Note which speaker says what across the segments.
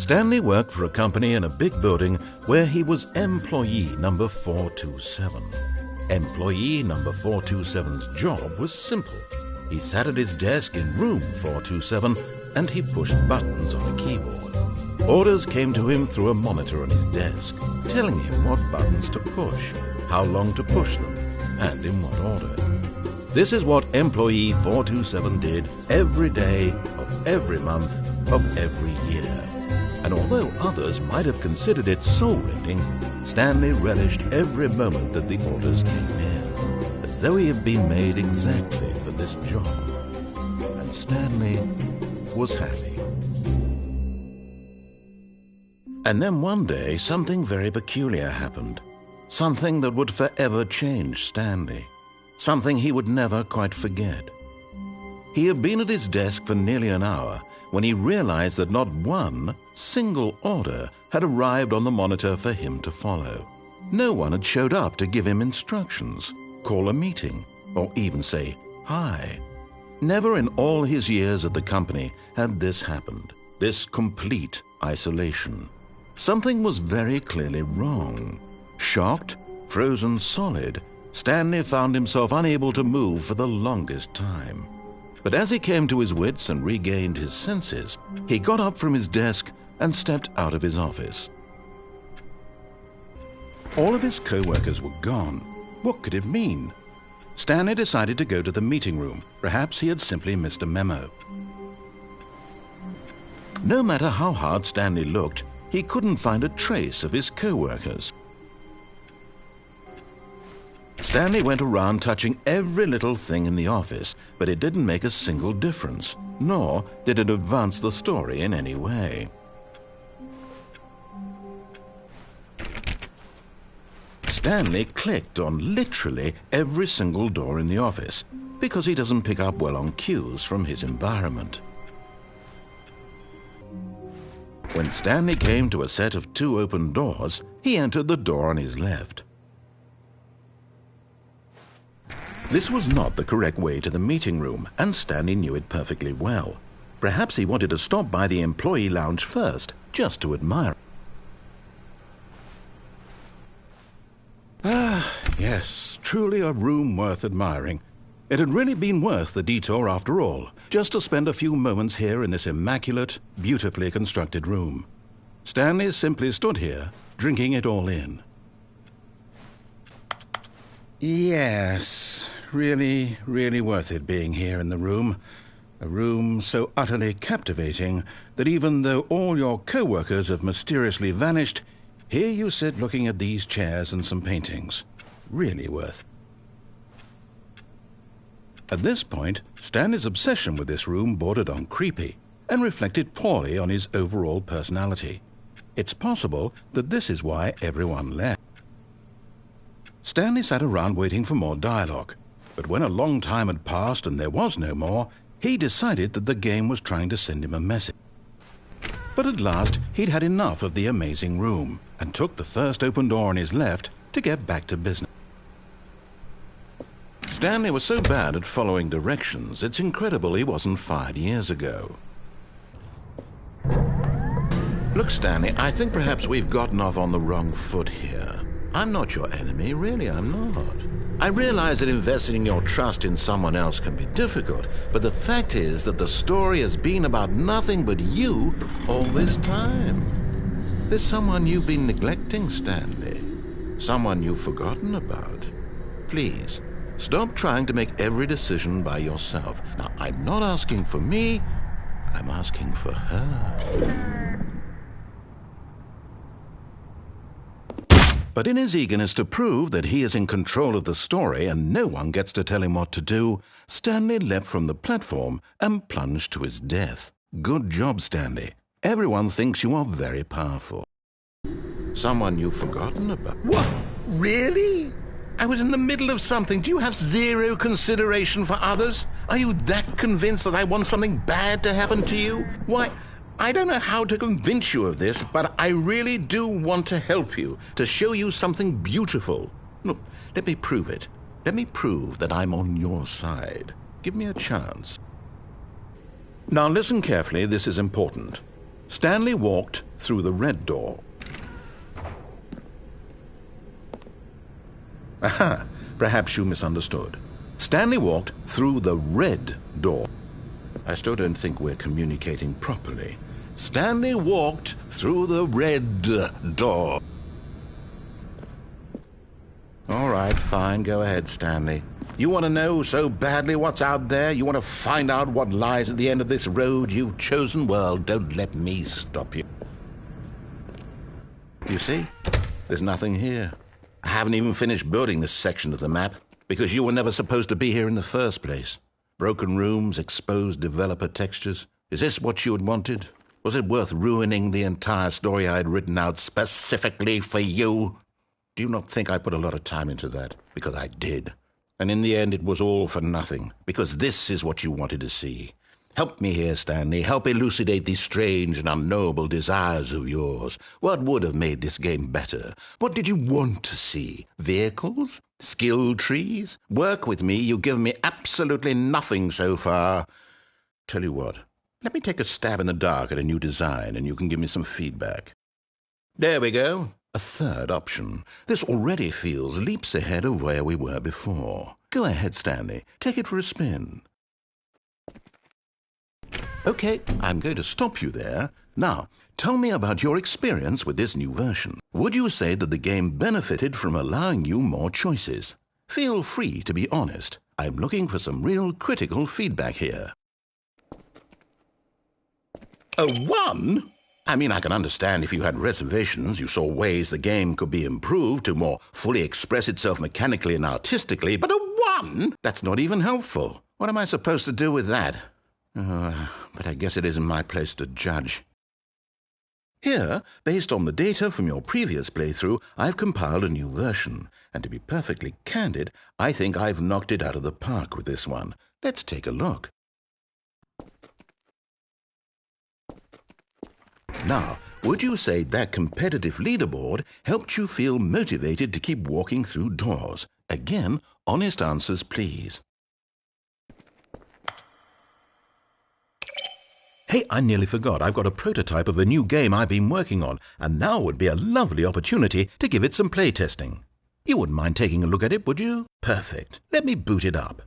Speaker 1: Stanley worked for a company in a big building where he was employee number 427. Employee number 427's job was simple. He sat at his desk in room 427 and he pushed buttons on a keyboard. Orders came to him through a monitor on his desk, telling him what buttons to push, how long to push them, and in what order. This is what employee 427 did every day of every month of every year. And although others might have considered it soul-rending, Stanley relished every moment that the orders came in, as though he had been made exactly for this job. And Stanley was happy. And then one day, something very peculiar happened. Something that would forever change Stanley. Something he would never quite forget. He had been at his desk for nearly an hour when he realized that not one single order had arrived on the monitor for him to follow. No one had showed up to give him instructions, call a meeting, or even say hi. Never in all his years at the company had this happened, this complete isolation. Something was very clearly wrong. Shocked, frozen solid, Stanley found himself unable to move for the longest time. But as he came to his wits and regained his senses, he got up from his desk and stepped out of his office. All of his co-workers were gone. What could it mean? Stanley decided to go to the meeting room. Perhaps he had simply missed a memo. No matter how hard Stanley looked, he couldn't find a trace of his co-workers. Stanley went around touching every little thing in the office, but it didn't make a single difference, nor did it advance the story in any way. Stanley clicked on literally every single door in the office, because he doesn't pick up well on cues from his environment. When Stanley came to a set of 2 open doors, he entered the door on his left. This was not the correct way to the meeting room, and Stanley knew it perfectly well. Perhaps he wanted to stop by the employee lounge first, just to admire. Yes, truly a room worth admiring. It had really been worth the detour after all, just to spend a few moments here in this immaculate, beautifully constructed room. Stanley simply stood here, drinking it all in. Yes, really, really worth it being here in the room. A room so utterly captivating that even though all your co-workers have mysteriously vanished, here you sit looking at these chairs and some paintings. Really worth. At this point, Stanley's obsession with this room bordered on creepy and reflected poorly on his overall personality. It's possible that this is why everyone left. Stanley sat around waiting for more dialogue, but when a long time had passed and there was no more, he decided that the game was trying to send him a message. But at last, he'd had enough of the amazing room and took the first open door on his left to get back to business. Stanley was so bad at following directions, it's incredible he wasn't fired years ago. Look, Stanley, I think perhaps we've gotten off on the wrong foot here. I'm not your enemy, really, I'm not. I realize that investing your trust in someone else can be difficult, but the fact is that the story has been about nothing but you all this time. There's someone you've been neglecting, Stanley. Someone you've forgotten about. Please, stop trying to make every decision by yourself. Now, I'm not asking for me, I'm asking for her. But in his eagerness to prove that he is in control of the story and no one gets to tell him what to do, Stanley leapt from the platform and plunged to his death. Good job, Stanley. Everyone thinks you are very powerful. Someone you've forgotten about. What? Really? I was in the middle of something. Do you have zero consideration for others? Are you that convinced that I want something bad to happen to you? Why, I don't know how to convince you of this, but I really do want to help you, to show you something beautiful. Look, let me prove it. Let me prove that I'm on your side. Give me a chance. Now listen carefully, this is important. Stanley walked through the red door. Aha! Perhaps you misunderstood. Stanley walked through the red door. I still don't think we're communicating properly. Stanley walked through the red door. All right, fine. Go ahead, Stanley. You want to know so badly what's out there? You want to find out what lies at the end of this road you've chosen? Well, don't let me stop you. You see? There's nothing here. I haven't even finished building this section of the map because you were never supposed to be here in the first place. Broken rooms, exposed developer textures. Is this what you had wanted? Was it worth ruining the entire story I had written out specifically for you? Do you not think I put a lot of time into that? Because I did. And in the end, it was all for nothing, because this is what you wanted to see. Help me here, Stanley. Help elucidate these strange and unknowable desires of yours. What would have made this game better? What did you want to see? Vehicles? Skill trees? Work with me. You've given me absolutely nothing so far. Tell you what, let me take a stab in the dark at a new design, and you can give me some feedback. There we go. A third option. This already feels leaps ahead of where we were before. Go ahead, Stanley. Take it for a spin. Okay, I'm going to stop you there. Now, tell me about your experience with this new version. Would you say that the game benefited from allowing you more choices? Feel free to be honest. I'm looking for some real critical feedback here. A 1? I mean, I can understand if you had reservations, you saw ways the game could be improved to more fully express itself mechanically and artistically, but a 1? That's not even helpful. What am I supposed to do with that? But I guess it isn't my place to judge. Here, based on the data from your previous playthrough, I've compiled a new version. And to be perfectly candid, I think I've knocked it out of the park with this one. Let's take a look. Now, would you say that competitive leaderboard helped you feel motivated to keep walking through doors? Again, honest answers, please. Hey, I nearly forgot. I've got a prototype of a new game I've been working on, and now would be a lovely opportunity to give it some playtesting. You wouldn't mind taking a look at it, would you? Perfect. Let me boot it up.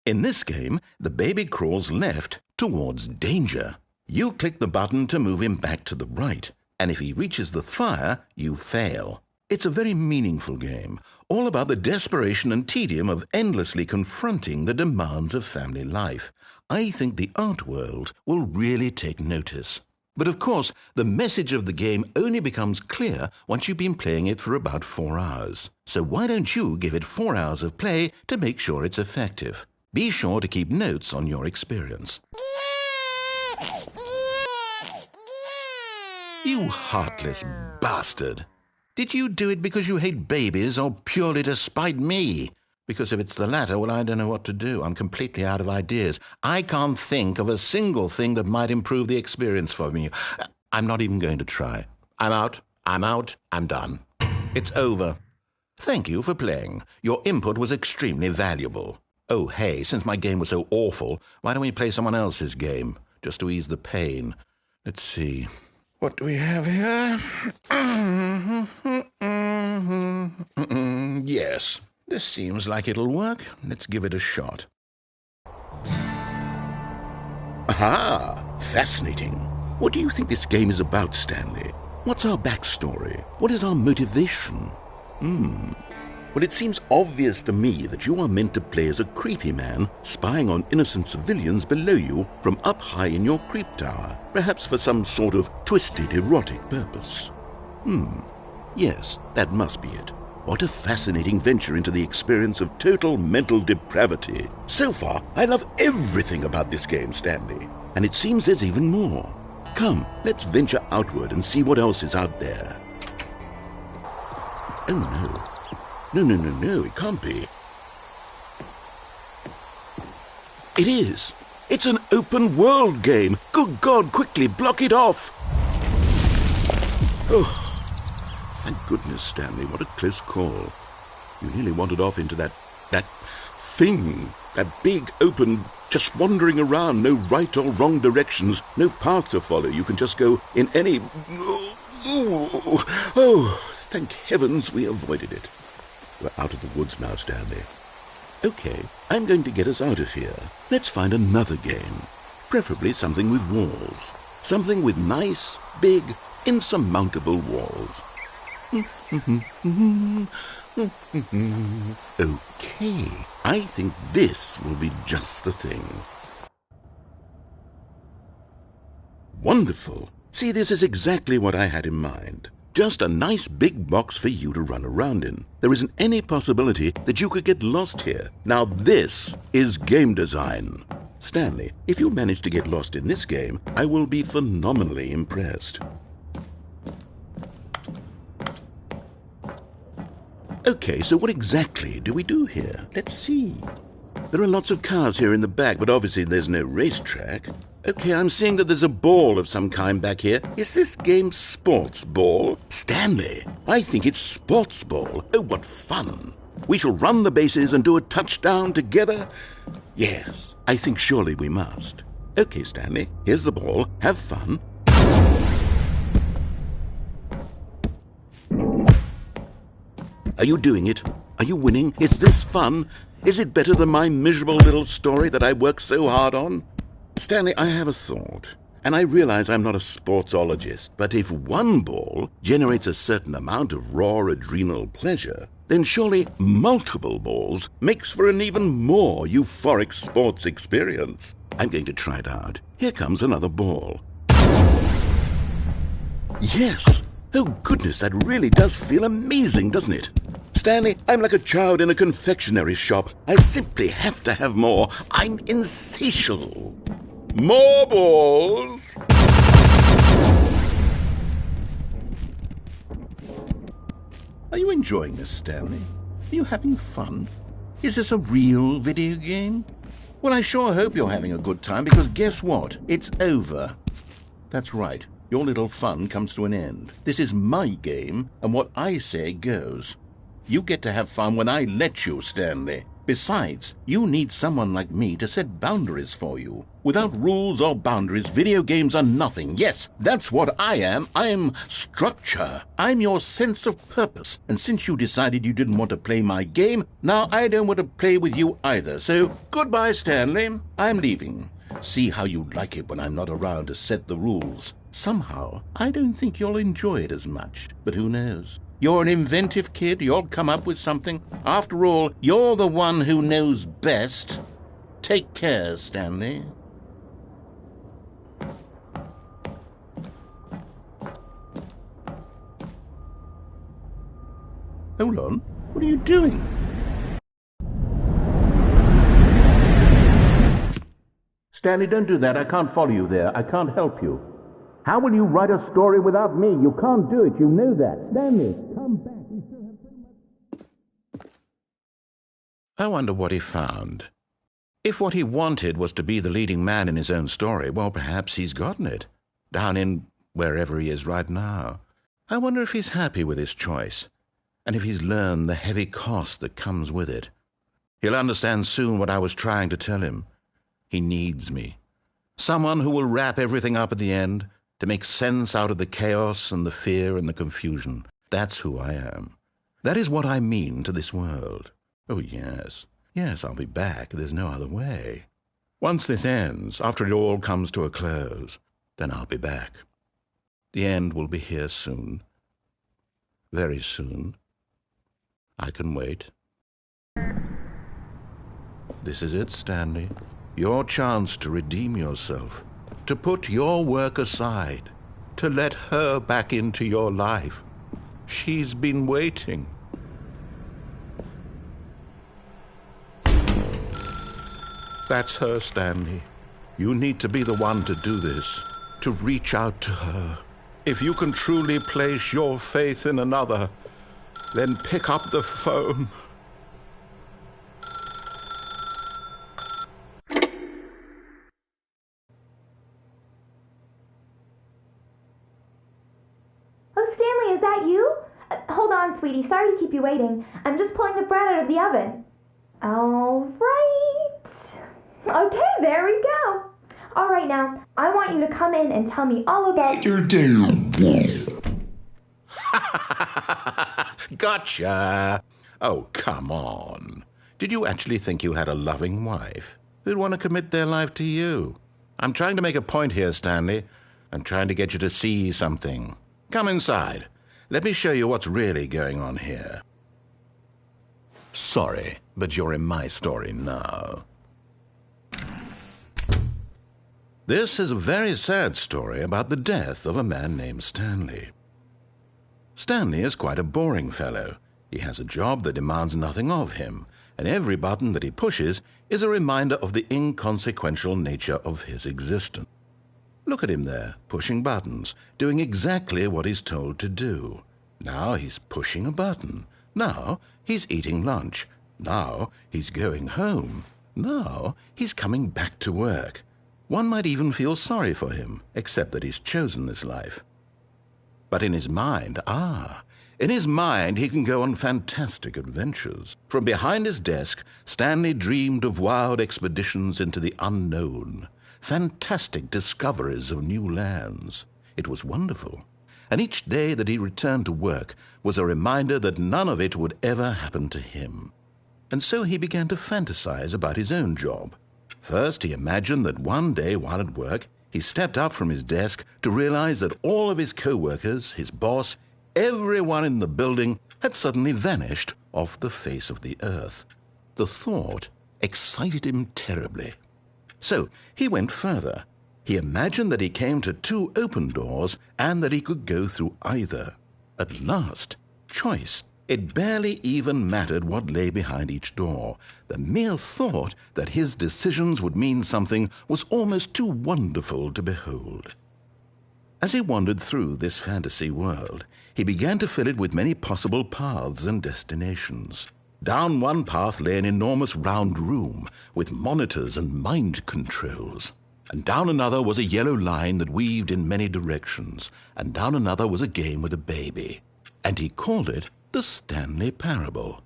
Speaker 1: In this game, the baby crawls left towards danger. You click the button to move him back to the right, and if he reaches the fire, you fail. It's a very meaningful game, all about the desperation and tedium of endlessly confronting the demands of family life. I think the art world will really take notice. But of course, the message of the game only becomes clear once you've been playing it for about 4 hours. So why don't you give it 4 hours of play to make sure it's effective? Be sure to keep notes on your experience. You heartless bastard! Did you do it because you hate babies or purely to spite me? Because if it's the latter, well, I don't know what to do. I'm completely out of ideas. I can't think of a single thing that might improve the experience for me. I'm not even going to try. I'm out, I'm done. It's over. Thank you for playing. Your input was extremely valuable. Oh, hey, since my game was so awful, why don't we play someone else's game, just to ease the pain? Let's see. What do we have here? Yes, this seems like it'll work. Let's give it a shot. Aha! Fascinating. What do you think this game is about, Stanley? What's our backstory? What is our motivation? Well, it seems obvious to me that you are meant to play as a creepy man spying on innocent civilians below you from up high in your creep tower, perhaps for some sort of twisted erotic purpose. Yes, that must be it. What a fascinating venture into the experience of total mental depravity. So far, I love everything about this game, Stanley, and it seems there's even more. Come, let's venture outward and see what else is out there. Oh no. No, it can't be. It is. It's an open world game. Good God, quickly, block it off. Oh, thank goodness, Stanley. What a close call. You nearly wandered off into that thing. That big, open, just wandering around, no right or wrong directions, no path to follow. You can just go in any... Oh, thank heavens we avoided it. We're out of the woods now, Stanley. Okay, I'm going to get us out of here. Let's find another game. Preferably something with walls. Something with nice, big, insurmountable walls. Okay, I think this will be just the thing. Wonderful. See, this is exactly what I had in mind. Just a nice big box for you to run around in. There isn't any possibility that you could get lost here. Now this is game design. Stanley, if you manage to get lost in this game, I will be phenomenally impressed. Okay, so what exactly do we do here? Let's see. There are lots of cars here in the back, but obviously there's no racetrack. Okay, I'm seeing that there's a ball of some kind back here. Is this game sports ball? Stanley, I think it's sports ball. Oh, what fun. We shall run the bases and do a touchdown together. Yes, I think surely we must. Okay, Stanley, here's the ball. Have fun. Are you doing it? Are you winning? Is this fun? Is it better than my miserable little story that I worked so hard on? Stanley, I have a thought, and I realize I'm not a sportsologist, but if one ball generates a certain amount of raw adrenal pleasure, then surely multiple balls makes for an even more euphoric sports experience. I'm going to try it out. Here comes another ball. Yes! Oh goodness, that really does feel amazing, doesn't it? Stanley, I'm like a child in a confectionery shop. I simply have to have more. I'm insatiable. More balls! Are you enjoying this, Stanley? Are you having fun? Is this a real video game? Well, I sure hope you're having a good time, because guess what? It's over. That's right. Your little fun comes to an end. This is my game, and what I say goes. You get to have fun when I let you, Stanley. Besides, you need someone like me to set boundaries for you. Without rules or boundaries, video games are nothing. Yes, that's what I am. I'm structure. I'm your sense of purpose. And since you decided you didn't want to play my game, now I don't want to play with you either. So, goodbye, Stanley. I'm leaving. See how you like it when I'm not around to set the rules. Somehow, I don't think you'll enjoy it as much. But who knows? You're an inventive kid. You'll come up with something. After all, you're the one who knows best. Take care, Stanley. Hold on. What are you doing? Stanley, don't do that. I can't follow you there. I can't help you. How will you write a story without me? You can't do it. You know that. Stanley, come back. We still have so much. I wonder what he found. If what he wanted was to be the leading man in his own story, well, perhaps he's gotten it. Down in wherever he is right now. I wonder if he's happy with his choice, and if he's learned the heavy cost that comes with it. He'll understand soon what I was trying to tell him. He needs me. Someone who will wrap everything up at the end, to make sense out of the chaos and the fear and the confusion. That's who I am. That is what I mean to this world. Oh, yes. Yes, I'll be back. There's no other way. Once this ends, after it all comes to a close, then I'll be back. The end will be here soon. Very soon. I can wait. This is it, Stanley. Your chance to redeem yourself. To put your work aside, to let her back into your life. She's been waiting. That's her, Stanley. You need to be the one to do this, to reach out to her. If you can truly place your faith in another, then pick up the phone.
Speaker 2: Hold on, sweetie. Sorry to keep you waiting. I'm just pulling the bread out of the oven. All right. Okay, there we go. All right, now, I want you to come in and tell me all about
Speaker 3: your damn
Speaker 1: Gotcha! Oh, come on. Did you actually think you had a loving wife who'd want to commit their life to you? I'm trying to make a point here, Stanley. I'm trying to get you to see something. Come inside. Let me show you what's really going on here. Sorry, but you're in my story now. This is a very sad story about the death of a man named Stanley. Stanley is quite a boring fellow. He has a job that demands nothing of him, and every button that he pushes is a reminder of the inconsequential nature of his existence. Look at him there, pushing buttons, doing exactly what he's told to do. Now he's pushing a button. Now he's eating lunch. Now he's going home. Now he's coming back to work. One might even feel sorry for him, except that he's chosen this life. But in his mind, he can go on fantastic adventures. From behind his desk, Stanley dreamed of wild expeditions into the unknown, fantastic discoveries of new lands. It was wonderful. And each day that he returned to work was a reminder that none of it would ever happen to him. And so he began to fantasize about his own job. First, he imagined that one day while at work, he stepped up from his desk to realize that all of his co-workers, his boss, everyone in the building had suddenly vanished off the face of the earth. The thought excited him terribly. So he went further. He imagined that he came to 2 open doors and that he could go through either. At last, choice. It barely even mattered what lay behind each door. The mere thought that his decisions would mean something was almost too wonderful to behold. As he wandered through this fantasy world, he began to fill it with many possible paths and destinations. Down one path lay an enormous round room with monitors and mind controls. And down another was a yellow line that weaved in many directions. And down another was a game with a baby. And he called it the Stanley Parable.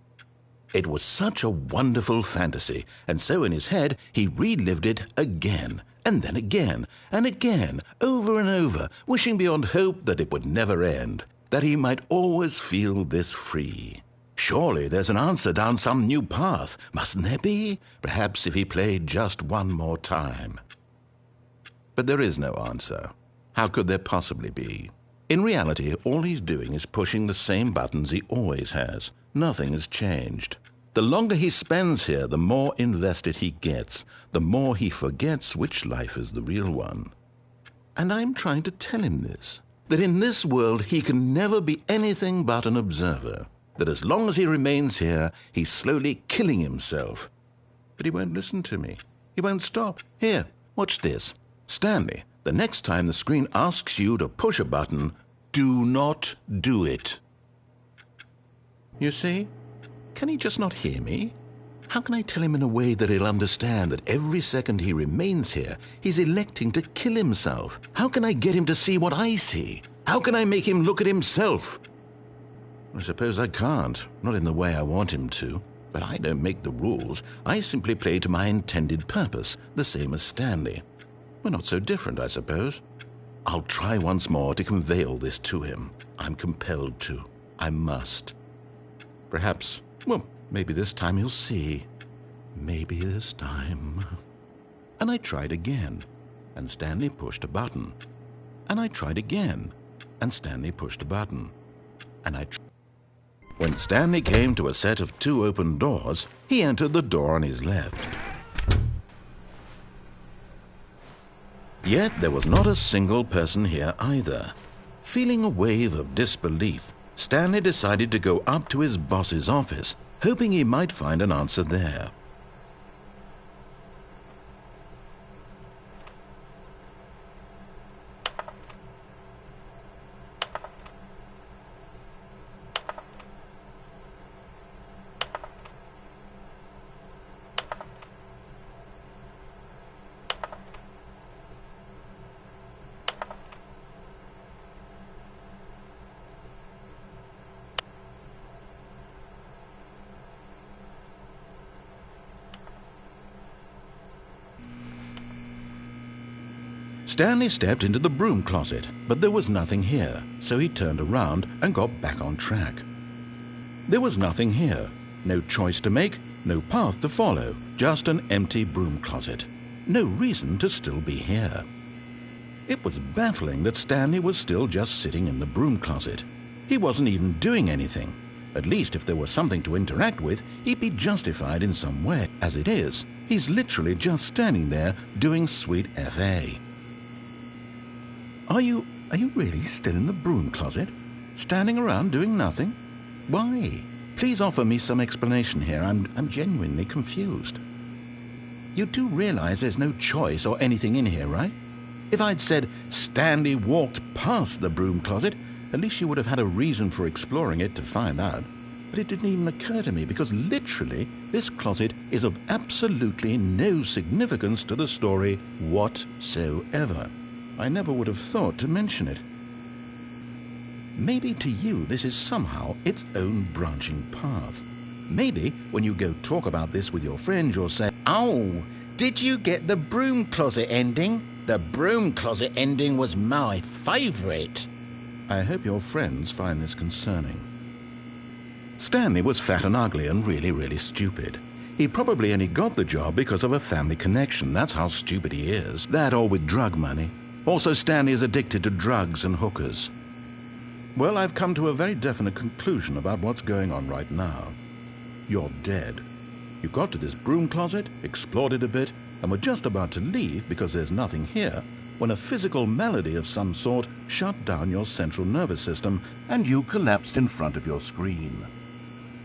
Speaker 1: It was such a wonderful fantasy, and so in his head he relived it again, and then again, and again, over and over, wishing beyond hope that it would never end, that he might always feel this free. Surely there's an answer down some new path, mustn't there be? Perhaps if he played just one more time. But there is no answer. How could there possibly be? In reality, all he's doing is pushing the same buttons he always has. Nothing has changed. The longer he spends here, the more invested he gets, the more he forgets which life is the real one. And I'm trying to tell him this, that in this world he can never be anything but an observer, that as long as he remains here, he's slowly killing himself. But he won't listen to me. He won't stop. Here, watch this. Stanley, the next time the screen asks you to push a button, do not do it. You see? Can he just not hear me? How can I tell him in a way that he'll understand that every second he remains here, he's electing to kill himself? How can I get him to see what I see? How can I make him look at himself? I suppose I can't, not in the way I want him to. But I don't make the rules. I simply play to my intended purpose, the same as Stanley. We're not so different, I suppose. I'll try once more to convey all this to him. I'm compelled to. I must. Perhaps, maybe this time he'll see. Maybe this time. And I tried again, and Stanley pushed a button. And I tried again, and Stanley pushed a button. And When Stanley came to a set of 2 open doors, he entered the door on his left. Yet there was not a single person here either. Feeling a wave of disbelief, Stanley decided to go up to his boss's office, hoping he might find an answer there. Stanley stepped into the broom closet, but there was nothing here, so he turned around and got back on track. There was nothing here, no choice to make, no path to follow, just an empty broom closet. No reason to still be here. It was baffling that Stanley was still just sitting in the broom closet. He wasn't even doing anything. At least if there was something to interact with, he'd be justified in some way. As it is, he's literally just standing there doing sweet FA. Are you really still in the broom closet? Standing around doing nothing? Why? Please offer me some explanation here. I'm genuinely confused. You do realize there's no choice or anything in here, right? If I'd said Stanley walked past the broom closet, at least you would have had a reason for exploring it to find out. But it didn't even occur to me because literally this closet is of absolutely no significance to the story whatsoever. I never would have thought to mention it. Maybe to you this is somehow its own branching path. Maybe when you go talk about this with your friends you'll say, "Oh, did you get the broom closet ending? The broom closet ending was my favourite." I hope your friends find this concerning. Stanley was fat and ugly and really stupid. He probably only got the job because of a family connection. That's how stupid he is. That or with drug money. Also, Stanley is addicted to drugs and hookers. Well, I've come to a very definite conclusion about what's going on right now. You're dead. You got to this broom closet, explored it a bit, and were just about to leave because there's nothing here when a physical malady of some sort shut down your central nervous system and you collapsed in front of your screen.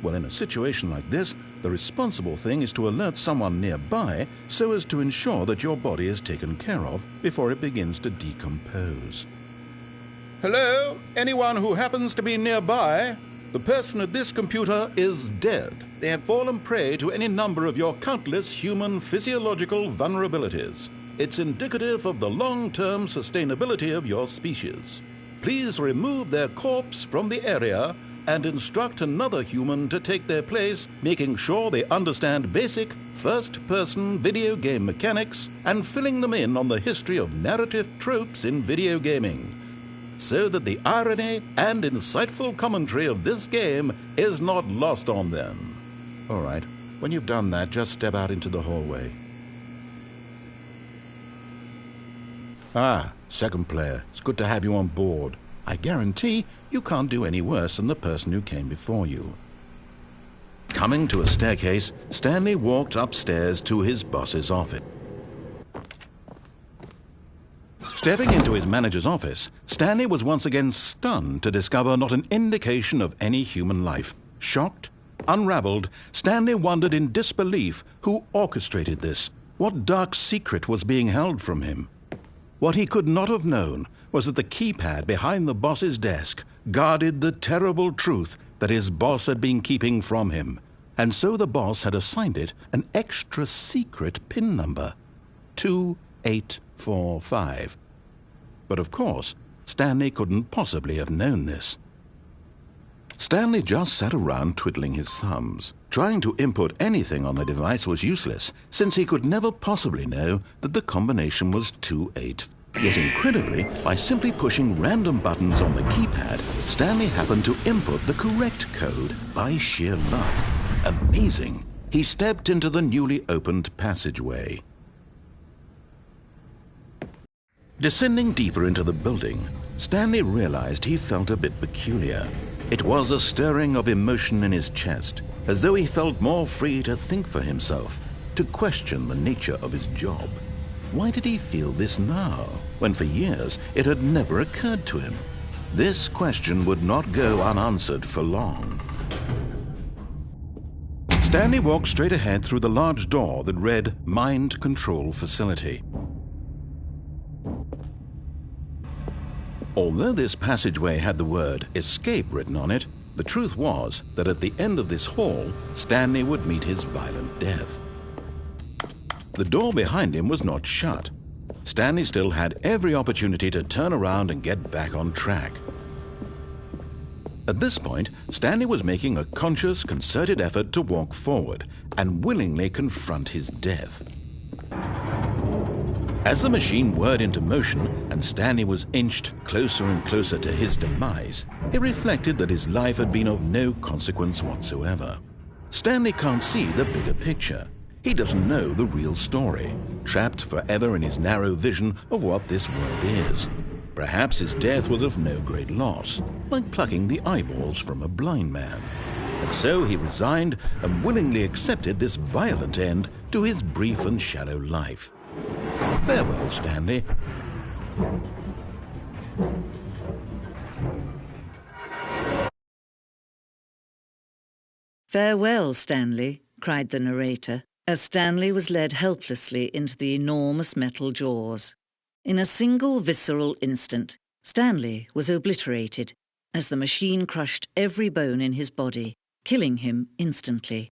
Speaker 1: Well, in a situation like this, the responsible thing is to alert someone nearby so as to ensure that your body is taken care of before it begins to decompose. Hello? Anyone who happens to be nearby? The person at this computer is dead. They have fallen prey to any number of your countless human physiological vulnerabilities. It's indicative of the long-term sustainability of your species. Please remove their corpse from the area and instruct another human to take their place, making sure they understand basic first-person video game mechanics and filling them in on the history of narrative tropes in video gaming, so that the irony and insightful commentary of this game is not lost on them. All right, when you've done that, just step out into the hallway. Ah, second player, it's good to have you on board. I guarantee you can't do any worse than the person who came before you. Coming to a staircase, Stanley walked upstairs to his boss's office. Stepping into his manager's office, Stanley was once again stunned to discover not an indication of any human life. Shocked, unraveled, Stanley wondered in disbelief who orchestrated this, what dark secret was being held from him. What he could not have known was that the keypad behind the boss's desk guarded the terrible truth that his boss had been keeping from him, and so the boss had assigned it an extra secret PIN number, 2845. But of course, Stanley couldn't possibly have known this. Stanley just sat around twiddling his thumbs. Trying to input anything on the device was useless, since he could never possibly know that the combination was 28. Yet incredibly, by simply pushing random buttons on the keypad, Stanley happened to input the correct code by sheer luck. Amazing! He stepped into the newly opened passageway. Descending deeper into the building, Stanley realized he felt a bit peculiar. It was a stirring of emotion in his chest, as though he felt more free to think for himself, to question the nature of his job. Why did he feel this now, when for years it had never occurred to him? This question would not go unanswered for long. Stanley walked straight ahead through the large door that read Mind Control Facility. Although this passageway had the word Escape written on it, the truth was that at the end of this hall, Stanley would meet his violent death. The door behind him was not shut. Stanley still had every opportunity to turn around and get back on track. At this point, Stanley was making a conscious, concerted effort to walk forward and willingly confront his death. As the machine whirred into motion and Stanley was inched closer and closer to his demise, he reflected that his life had been of no consequence whatsoever. Stanley can't see the bigger picture. He doesn't know the real story, trapped forever in his narrow vision of what this world is. Perhaps his death was of no great loss, like plucking the eyeballs from a blind man. And so he resigned and willingly accepted this violent end to his brief and shallow life. Farewell, Stanley.
Speaker 3: "Farewell, Stanley," cried the narrator, as Stanley was led helplessly into the enormous metal jaws. In a single visceral instant, Stanley was obliterated as the machine crushed every bone in his body, killing him instantly.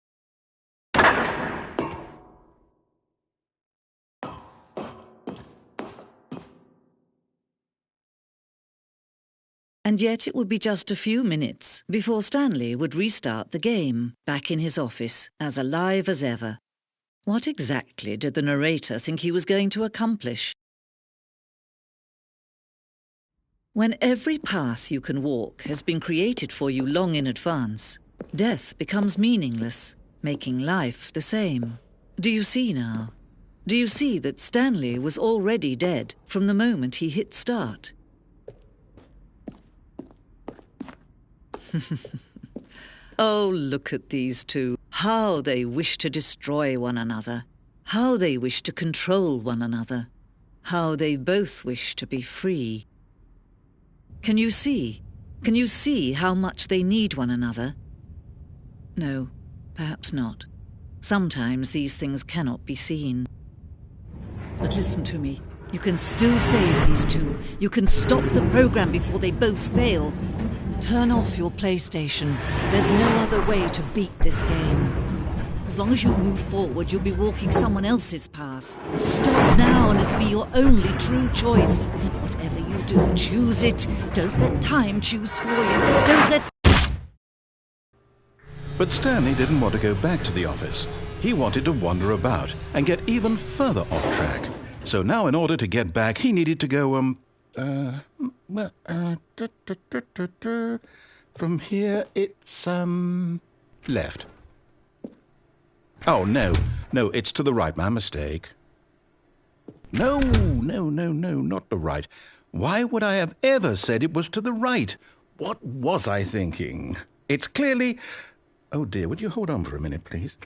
Speaker 3: And yet it would be just a few minutes before Stanley would restart the game, back in his office, as alive as ever. What exactly did the narrator think he was going to accomplish? When every path you can walk has been created for you long in advance, death becomes meaningless, making life the same. Do you see now? Do you see that Stanley was already dead from the moment he hit start? Oh, look at these two. How they wish to destroy one another. How they wish to control one another. How they both wish to be free. Can you see? Can you see how much they need one another? No, perhaps not. Sometimes these things cannot be seen. But listen to me. You can still save these two. You can stop the program before they both fail. Turn off your PlayStation. There's no other way to beat this game. As long as you move forward, you'll be walking someone else's path. Stop now and it'll be your only true choice. Whatever you do, choose it. Don't let time choose for you. Don't let...
Speaker 1: But Stanley didn't want to go back to the office. He wanted to wander about and get even further off track. So now in order to get back, he needed to go, from here it's, left. Oh, no, it's to the right, my mistake. No, not the right. Why would I have ever said it was to the right? What was I thinking? It's clearly... Oh dear, would you hold on for a minute, please?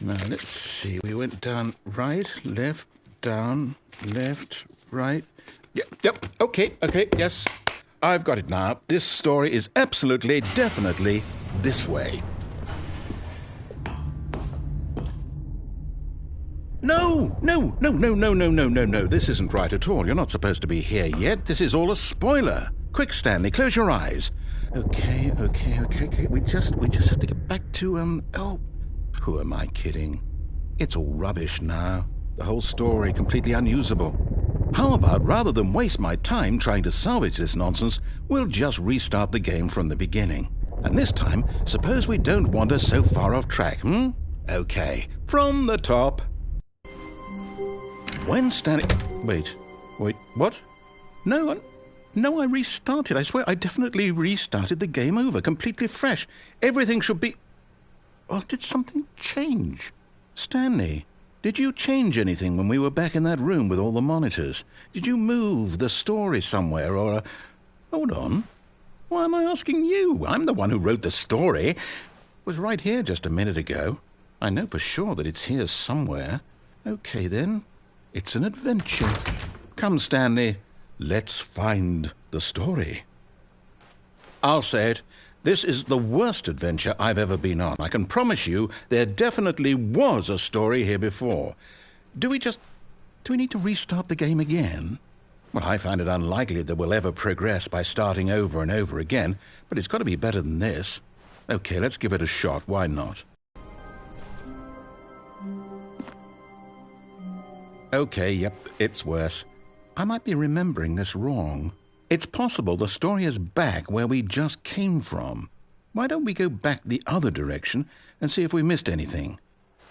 Speaker 1: Now, let's see. We went down right, left, down, left, right. Yep, okay, yes. I've got it now. This story is absolutely, definitely this way. No. This isn't right at all. You're not supposed to be here yet. This is all a spoiler. Quick, Stanley, close your eyes. Okay. We just have to get back to, oh, who am I kidding? It's all rubbish now. The whole story completely unusable. How about, rather than waste my time trying to salvage this nonsense, we'll just restart the game from the beginning. And this time, suppose we don't wander so far off track, Okay, from the top. When Stanley... Wait, what? No, I restarted. I swear I definitely restarted the game over, completely fresh. Everything should be... Oh, did something change? Stanley, did you change anything when we were back in that room with all the monitors? Did you move the story somewhere or... Hold on. Why am I asking you? I'm the one who wrote the story. It was right here just a minute ago. I know for sure that it's here somewhere. Okay, then. It's an adventure. Come, Stanley. Let's find the story. I'll say it. This is the worst adventure I've ever been on. I can promise you there definitely was a story here before. Do we need to restart the game again? Well, I find it unlikely that we'll ever progress by starting over and over again, but it's got to be better than this. Okay, let's give it a shot. Why not? Okay, yep, it's worse. I might be remembering this wrong. It's possible the story is back where we just came from. Why don't we go back the other direction and see if we missed anything?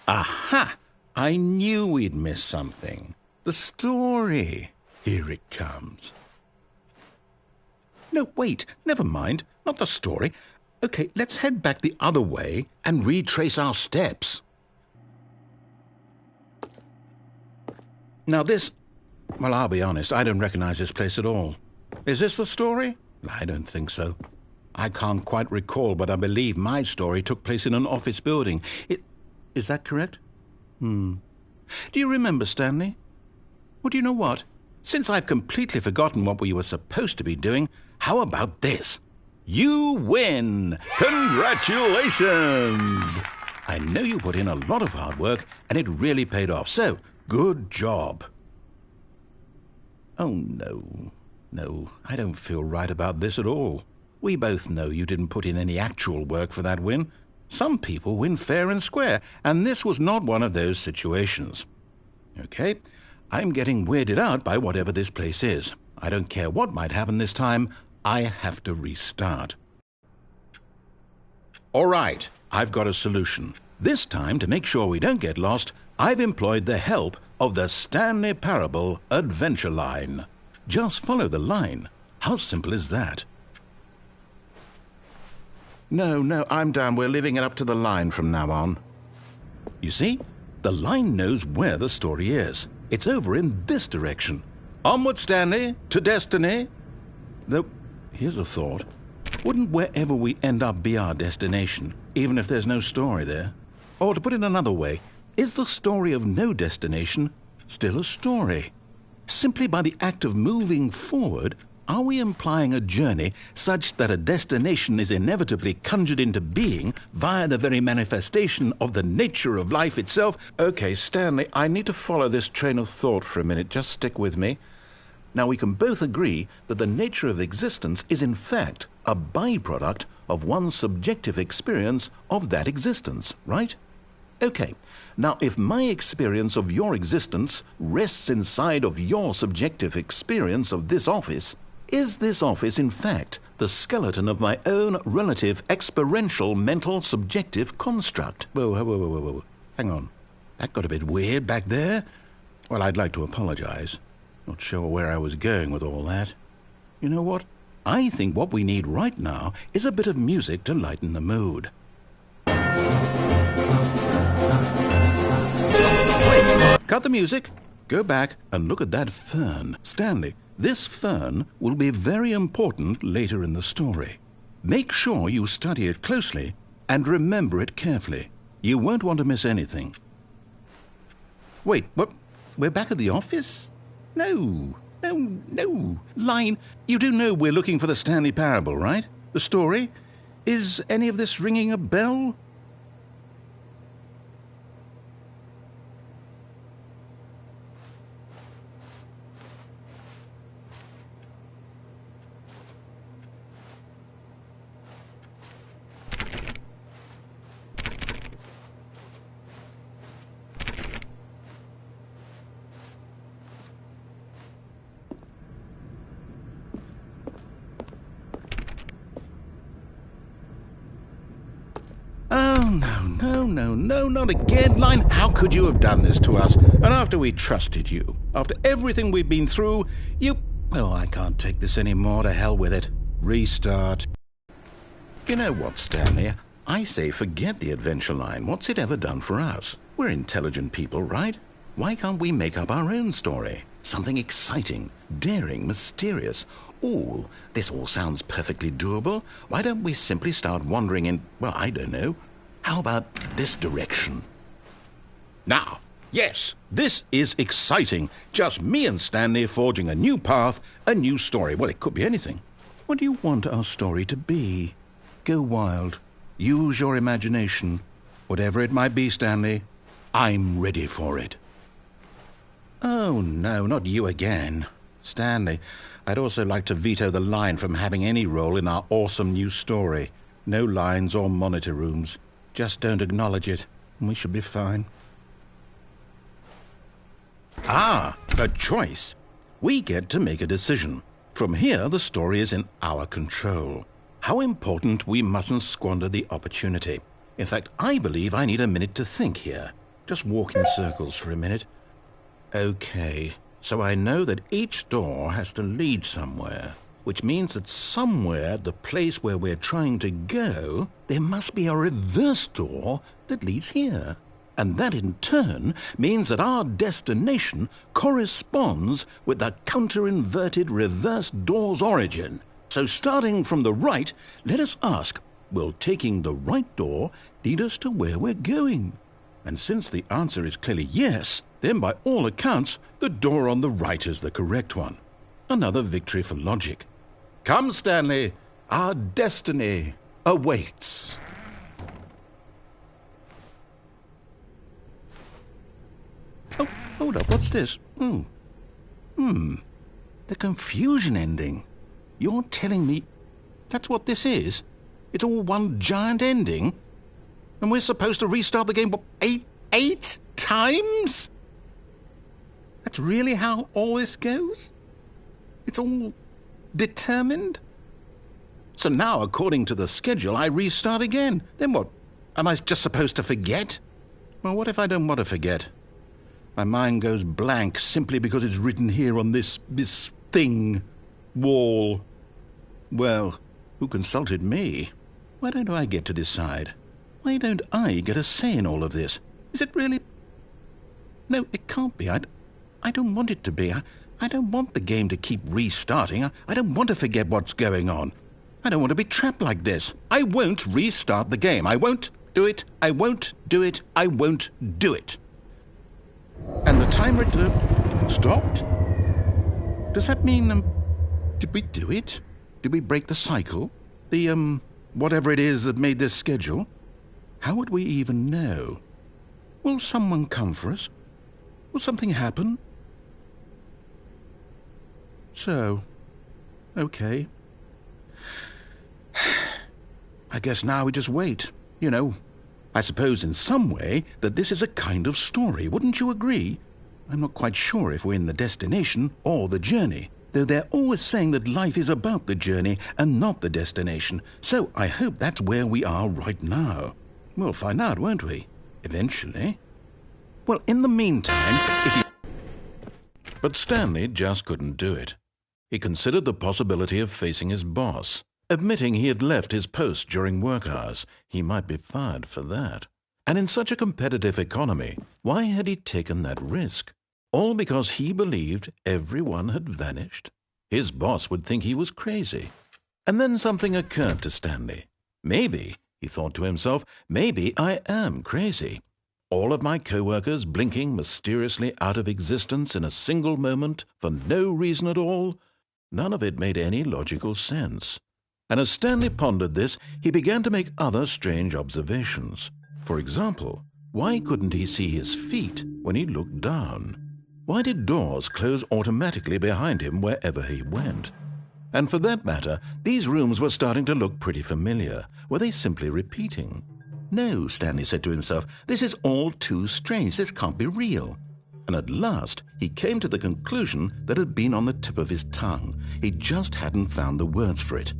Speaker 1: Aha! I knew we'd miss something. The story. Here it comes. No, wait, never mind. Not the story. Okay, let's head back the other way and retrace our steps. Now this... Well, I'll be honest, I don't recognize this place at all. Is this the story? I don't think so. I can't quite recall, but I believe my story took place in an office building. Is that correct? Do you remember, Stanley? Well, do you know what? Since I've completely forgotten what we were supposed to be doing, how about this? You win! Congratulations! I know you put in a lot of hard work, and it really paid off, so good job. Oh, no. No, I don't feel right about this at all. We both know you didn't put in any actual work for that win. Some people win fair and square, and this was not one of those situations. Okay, I'm getting weirded out by whatever this place is. I don't care what might happen this time. I have to restart. All right, I've got a solution. This time, to make sure we don't get lost, I've employed the help of the Stanley Parable Adventure Line. Just follow the line. How simple is that? No, I'm down. We're leaving it up to the line from now on. You see, the line knows where the story is. It's over in this direction. Onward, Stanley, to destiny. Though, here's a thought. Wouldn't wherever we end up be our destination, even if there's no story there? Or to put it another way, is the story of no destination still a story? Simply by the act of moving forward, are we implying a journey such that a destination is inevitably conjured into being via the very manifestation of the nature of life itself? Okay, Stanley, I need to follow this train of thought for a minute. Just stick with me. Now, we can both agree that the nature of existence is in fact a byproduct of one's subjective experience of that existence, right? Okay, now if my experience of your existence rests inside of your subjective experience of this office, is this office in fact the skeleton of my own relative experiential mental subjective construct? Whoa. Hang on. That got a bit weird back there. Well, I'd like to apologize. Not sure where I was going with all that. You know what? I think what we need right now is a bit of music to lighten the mood. Wait, cut the music. Go back and look at that fern. Stanley, this fern will be very important later in the story. Make sure you study it closely and remember it carefully. You won't want to miss anything. Wait, what? We're back at the office? No. Line, you do know we're looking for the Stanley Parable, right? The story? Is any of this ringing a bell? Oh, no, not again. Line, how could you have done this to us? And after we trusted you, after everything we've been through, you... Oh, I can't take this anymore. To hell with it. Restart. You know what, Stanley? I say forget the adventure line. What's it ever done for us? We're intelligent people, right? Why can't we make up our own story? Something exciting, daring, mysterious. Ooh, this all sounds perfectly doable. Why don't we simply start wandering in, well, I don't know. How about this direction? Now, yes, this is exciting. Just me and Stanley forging a new path, a new story. Well, it could be anything. What do you want our story to be? Go wild. Use your imagination. Whatever it might be, Stanley, I'm ready for it. Oh, no, not you again. Stanley, I'd also like to veto the line from having any role in our awesome new story. No lines or monitor rooms. Just don't acknowledge it, and we should be fine. Ah, a choice. We get to make a decision. From here, the story is in our control. How important we mustn't squander the opportunity. In fact, I believe I need a minute to think here. just walk in circles for a minute. Okay, so I know that each door has to lead somewhere, which means that somewhere at the place where we're trying to go, there must be a reverse door that leads here. And that in turn means that our destination corresponds with the counter-inverted reverse door's origin. So starting from the right, let us ask, will taking the right door lead us to where we're going? And since the answer is clearly yes, then by all accounts, the door on the right is the correct one. Another victory for logic. Come, Stanley, our destiny awaits. Oh, hold up, what's this? The confusion ending. You're telling me that's what this is? It's all one giant ending? And we're supposed to restart the game, what, eight times? That's really how all this goes? It's all determined? So now, according to the schedule, I restart again. Then what? Am I just supposed to forget? Well, what if I don't want to forget? My mind goes blank simply because it's written here on this thing, wall. Well, who consulted me? Why don't I get to decide? Why don't I get a say in all of this? Is it really? No, it can't be. I don't want it to be. I don't want the game to keep restarting. I don't want to forget what's going on. I don't want to be trapped like this. I won't restart the game. I won't do it. I won't do it. I won't do it. And the timer stopped? Does that mean, did we do it? Did we break the cycle? The, whatever it is that made this schedule? How would we even know? Will someone come for us? Will something happen? So, okay. I guess now we just wait, you know. I suppose in some way that this is a kind of story, wouldn't you agree? I'm not quite sure if we're in the destination or the journey, though they're always saying that life is about the journey and not the destination, so I hope that's where we are right now. We'll find out, won't we? Eventually. Well, in the meantime, if you... But Stanley just couldn't do it. He considered the possibility of facing his boss. Admitting he had left his post during work hours, he might be fired for that. And in such a competitive economy, why had he taken that risk? All because he believed everyone had vanished? His boss would think he was crazy. And then something occurred to Stanley. Maybe, he thought to himself, maybe I am crazy. All of my co-workers blinking mysteriously out of existence in a single moment for no reason at all? None of it made any logical sense. And as Stanley pondered this, he began to make other strange observations. For example, why couldn't he see his feet when he looked down? Why did doors close automatically behind him wherever he went? And for that matter, these rooms were starting to look pretty familiar. Were they simply repeating? No, Stanley said to himself, this is all too strange. This can't be real. And at last, he came to the conclusion that had been on the tip of his tongue. He just hadn't found the words for it.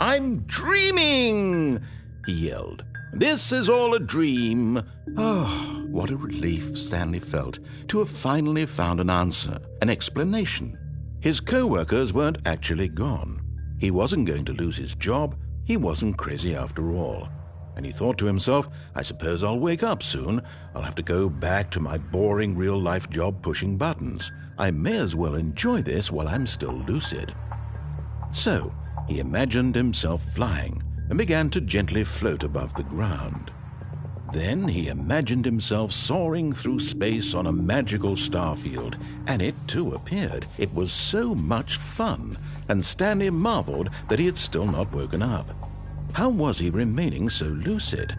Speaker 1: I'm dreaming, he yelled. This is all a dream. Oh, what a relief Stanley felt to have finally found an answer, an explanation. His co-workers weren't actually gone. He wasn't going to lose his job. He wasn't crazy after all. And he thought to himself, I suppose I'll wake up soon. I'll have to go back to my boring real-life job pushing buttons. I may as well enjoy this while I'm still lucid. So, he imagined himself flying and began to gently float above the ground. Then he imagined himself soaring through space on a magical starfield, and it too appeared. It was so much fun, and Stanley marveled that he had still not woken up. How was he remaining so lucid?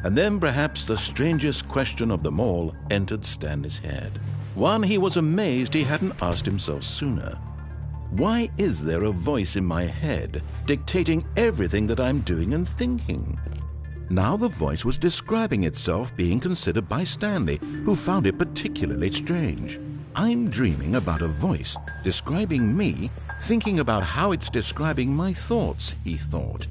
Speaker 1: And then perhaps the strangest question of them all entered Stanley's head. One he was amazed he hadn't asked himself sooner. Why is there a voice in my head dictating everything that I'm doing and thinking? Now the voice was describing itself being considered by Stanley, who found it particularly strange. I'm dreaming about a voice describing me, thinking about how it's describing my thoughts, he thought.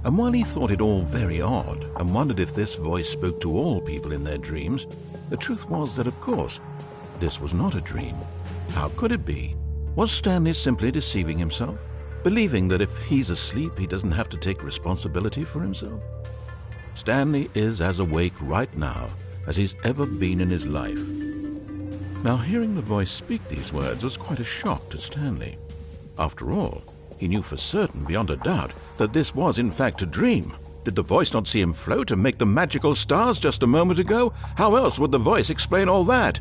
Speaker 1: And while he thought it all very odd and wondered if this voice spoke to all people in their dreams, the truth was that, of course, this was not a dream. How could it be? Was Stanley simply deceiving himself, believing that if he's asleep, he doesn't have to take responsibility for himself? Stanley is as awake right now as he's ever been in his life. Now, hearing the voice speak these words was quite a shock to Stanley. After all, he knew for certain, beyond a doubt, that this was in fact a dream. Did the voice not see him float and make the magical stars just a moment ago? How else would the voice explain all that?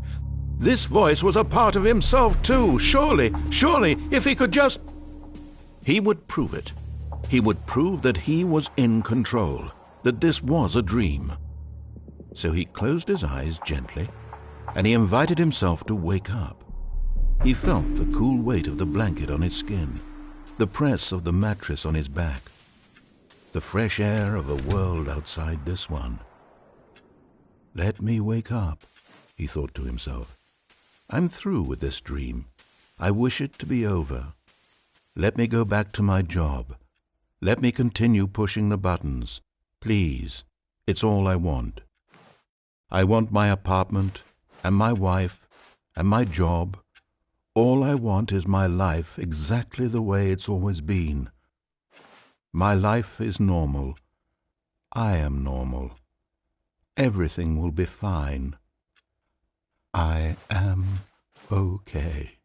Speaker 1: This voice was a part of himself too. Surely, if he could just... He would prove it. He would prove that he was in control, that this was a dream. So he closed his eyes gently, and he invited himself to wake up. He felt the cool weight of the blanket on his skin, the press of the mattress on his back, the fresh air of a world outside this one. Let me wake up, he thought to himself. I'm through with this dream. I wish it to be over. Let me go back to my job. Let me continue pushing the buttons. Please, it's all I want. I want my apartment, and my wife, and my job. All I want is my life exactly the way it's always been. My life is normal. I am normal. Everything will be fine. I am okay.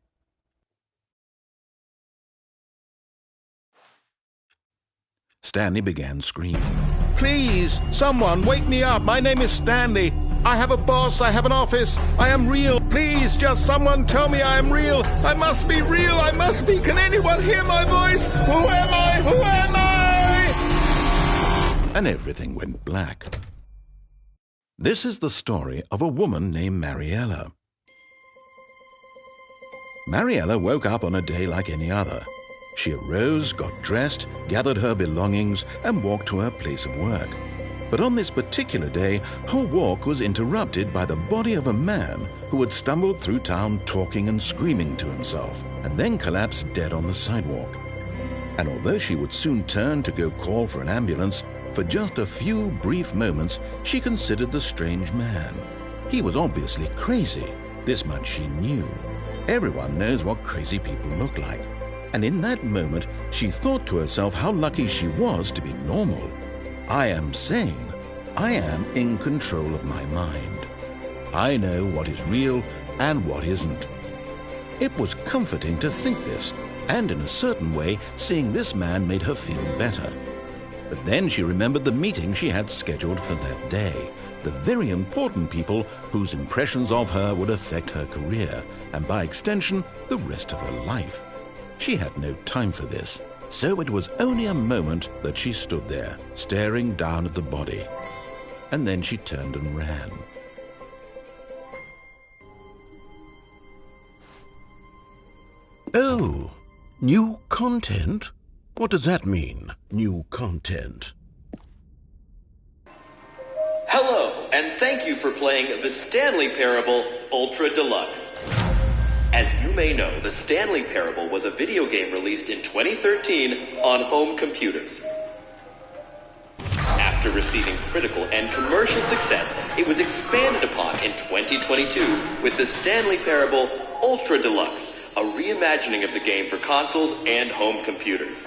Speaker 1: Stanley began screaming. Please, someone, wake me up. My name is Stanley. I have a boss. I have an office. I am real. Please, just someone tell me I am real. I must be real. I must be. Can anyone hear my voice? Who am I? Who am I? And everything went black. This is the story of a woman named Mariella. Mariella woke up on a day like any other. She arose, got dressed, gathered her belongings, and walked to her place of work. But on this particular day, her walk was interrupted by the body of a man who had stumbled through town talking and screaming to himself, and then collapsed dead on the sidewalk. And although she would soon turn to go call for an ambulance, for just a few brief moments she considered the strange man. He was obviously crazy. This much she knew. Everyone knows what crazy people look like. And in that moment, she thought to herself how lucky she was to be normal. I am sane. I am in control of my mind. I know what is real and what isn't. It was comforting to think this, and in a certain way, seeing this man made her feel better. But then she remembered the meeting she had scheduled for that day, the very important people whose impressions of her would affect her career, and by extension, the rest of her life. She had no time for this, so it was only a moment that she stood there, staring down at the body. And then she turned and ran. Oh, new content? What does that mean, new content?
Speaker 4: Hello, and thank you for playing the Stanley Parable Ultra Deluxe. As you may know, the Stanley Parable was a video game released in 2013 on home computers. After receiving critical and commercial success, it was expanded upon in 2022 with the Stanley Parable Ultra Deluxe, a reimagining of the game for consoles and home computers.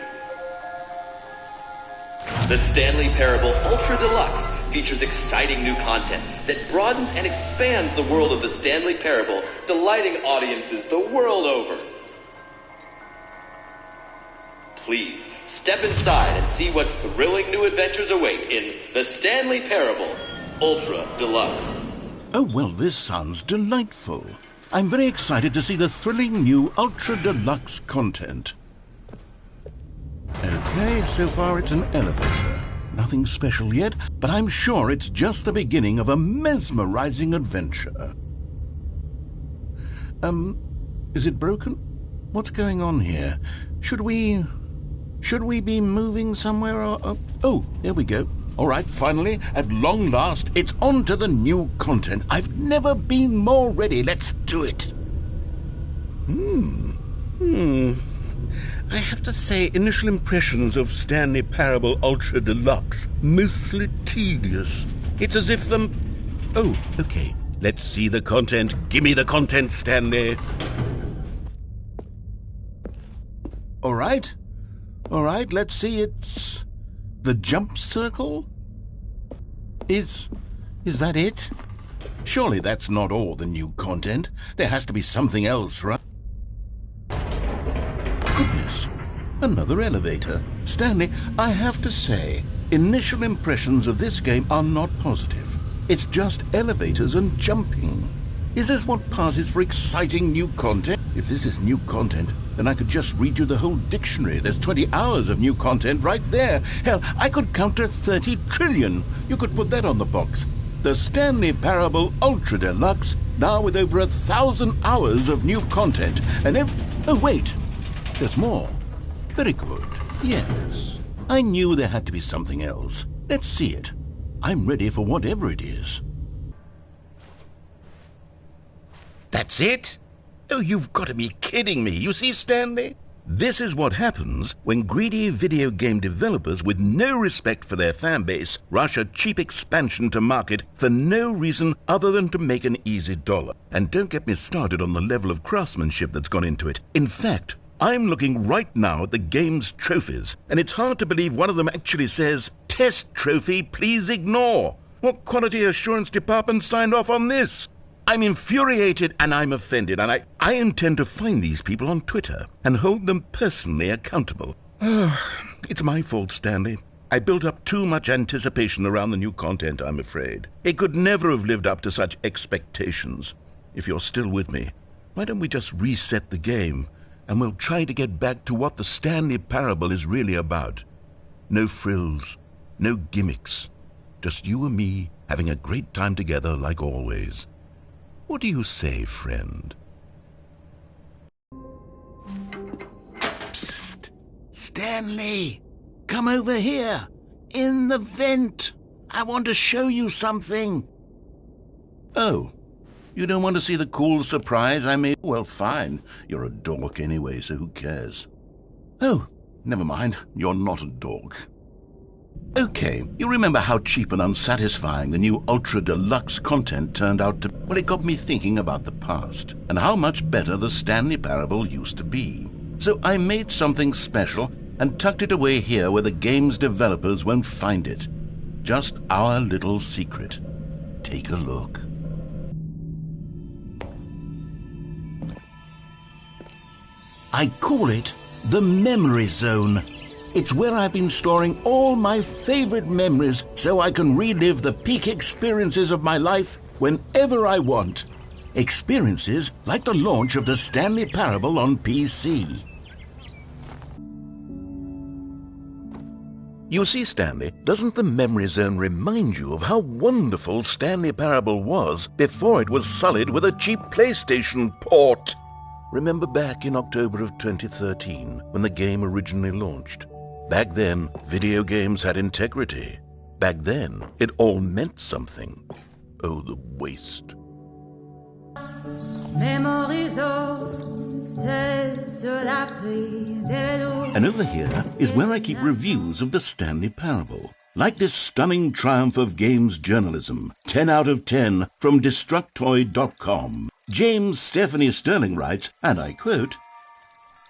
Speaker 4: The Stanley Parable Ultra Deluxe features exciting new content that broadens and expands the world of the Stanley Parable, delighting audiences the world over. Please, step inside and see what thrilling new adventures await in the Stanley Parable Ultra Deluxe.
Speaker 1: Oh, well, this sounds delightful. I'm very excited to see the thrilling new Ultra Deluxe content. Okay, so far it's an elevator. Nothing special yet, but I'm sure it's just the beginning of a mesmerizing adventure. Is it broken? What's going on here? Should we be moving somewhere or... Oh, there we go. All right, finally, at long last, it's on to the new content. I've never been more ready. Let's do it.
Speaker 5: I have to say, initial impressions of Stanley Parable Ultra Deluxe, mostly tedious. It's as if Oh, okay. Let's see the content. Give me the content, Stanley.
Speaker 1: All right, let's see. It's the jump circle? Is that it? Surely that's not all the new content. There has to be something else, right? Goodness, another elevator. Stanley, I have to say, initial impressions of this game are not positive. It's just elevators and jumping. Is this what passes for exciting new content? If this is new content, then I could just read you the whole dictionary. There's 20 hours of new content right there. Hell, I could count to 30 trillion. You could put that on the box. The Stanley Parable Ultra Deluxe, now with over 1,000 hours of new content. And oh, wait, there's more. Very good. Yes. I knew there had to be something else. Let's see it. I'm ready for whatever it is.
Speaker 5: That's it? Oh, you've got to be kidding me. You see, Stanley? This is what happens when greedy video game developers with no respect for their fan base rush a cheap expansion to market for no reason other than to make an easy dollar. And don't get me started on the level of craftsmanship that's gone into it. In fact, I'm looking right now at the game's trophies, and it's hard to believe one of them actually says, "Test trophy, please ignore." What quality assurance department signed off on this? I'm infuriated and I'm offended, and I intend to find these people on Twitter and hold them personally accountable. It's my fault, Stanley. I built up too much anticipation around the new content, I'm afraid. It could never have lived up to such expectations. If you're still with me, why don't we just reset the game and we'll try to get back to what the Stanley Parable is really about. No frills, no gimmicks. Just you and me having a great time together like always. What do you say, friend?
Speaker 1: Psst! Stanley! Come over here! In the vent! I want to show you something! Oh, you don't want to see the cool surprise I made? Well, fine. You're a dork anyway, so who cares? Oh, never mind. You're not a dork. Okay, you remember how cheap and unsatisfying the new Ultra Deluxe content turned out to be? Well, it got me thinking about the past and how much better the Stanley Parable used to be. So I made something special and tucked it away here where the game's developers won't find it. Just our little secret. Take a look. I call it the Memory Zone. It's where I've been storing all my favorite memories so I can relive the peak experiences of my life whenever I want. Experiences like the launch of the Stanley Parable on PC. You see, Stanley, doesn't the Memory Zone remind you of how wonderful Stanley Parable was before it was sullied with a cheap PlayStation port? Remember back in October of 2013 when the game originally launched? Back then, video games had integrity. Back then, it all meant something. Oh, the waste. And over here is where I keep reviews of the Stanley Parable. Like this stunning triumph of games journalism, 10 out of 10 from Destructoid.com. James Stephanie Sterling writes, and I quote,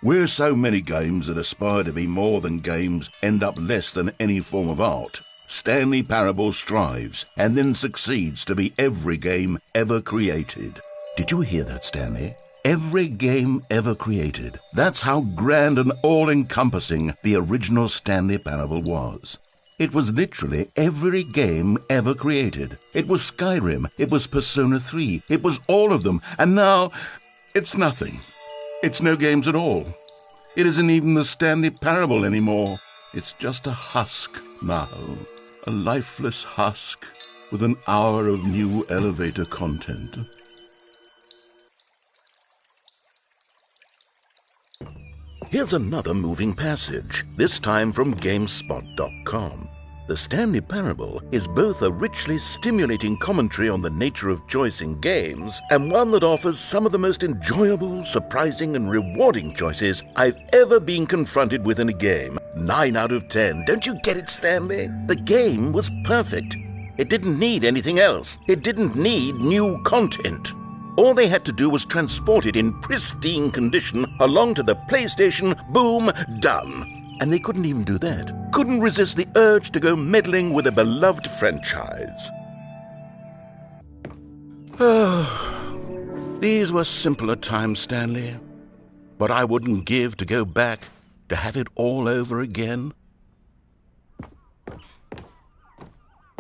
Speaker 1: "Where so many games that aspire to be more than games end up less than any form of art, Stanley Parable strives and then succeeds to be every game ever created." Did you hear that, Stanley? Every game ever created. That's how grand and all-encompassing the original Stanley Parable was. It was literally every game ever created. It was Skyrim, it was Persona 3, it was all of them, and now it's nothing. It's no games at all. It isn't even the Stanley Parable anymore. It's just a husk now, a lifeless husk with an hour of new elevator content. Here's another moving passage, this time from GameSpot.com.
Speaker 5: The Stanley Parable is both a richly stimulating commentary on the nature of choice in games and one that offers some of the most enjoyable, surprising, and rewarding choices I've ever been confronted with in a game. 9 out of 10. Don't you get it, Stanley? The game was perfect. It didn't need anything else. It didn't need new content. All they had to do was transport it in pristine condition along to the PlayStation. Boom, done. And they couldn't even do that. Couldn't resist the urge to go meddling with a beloved franchise. These were simpler times, Stanley. But I wouldn't give to go back to have it all over again.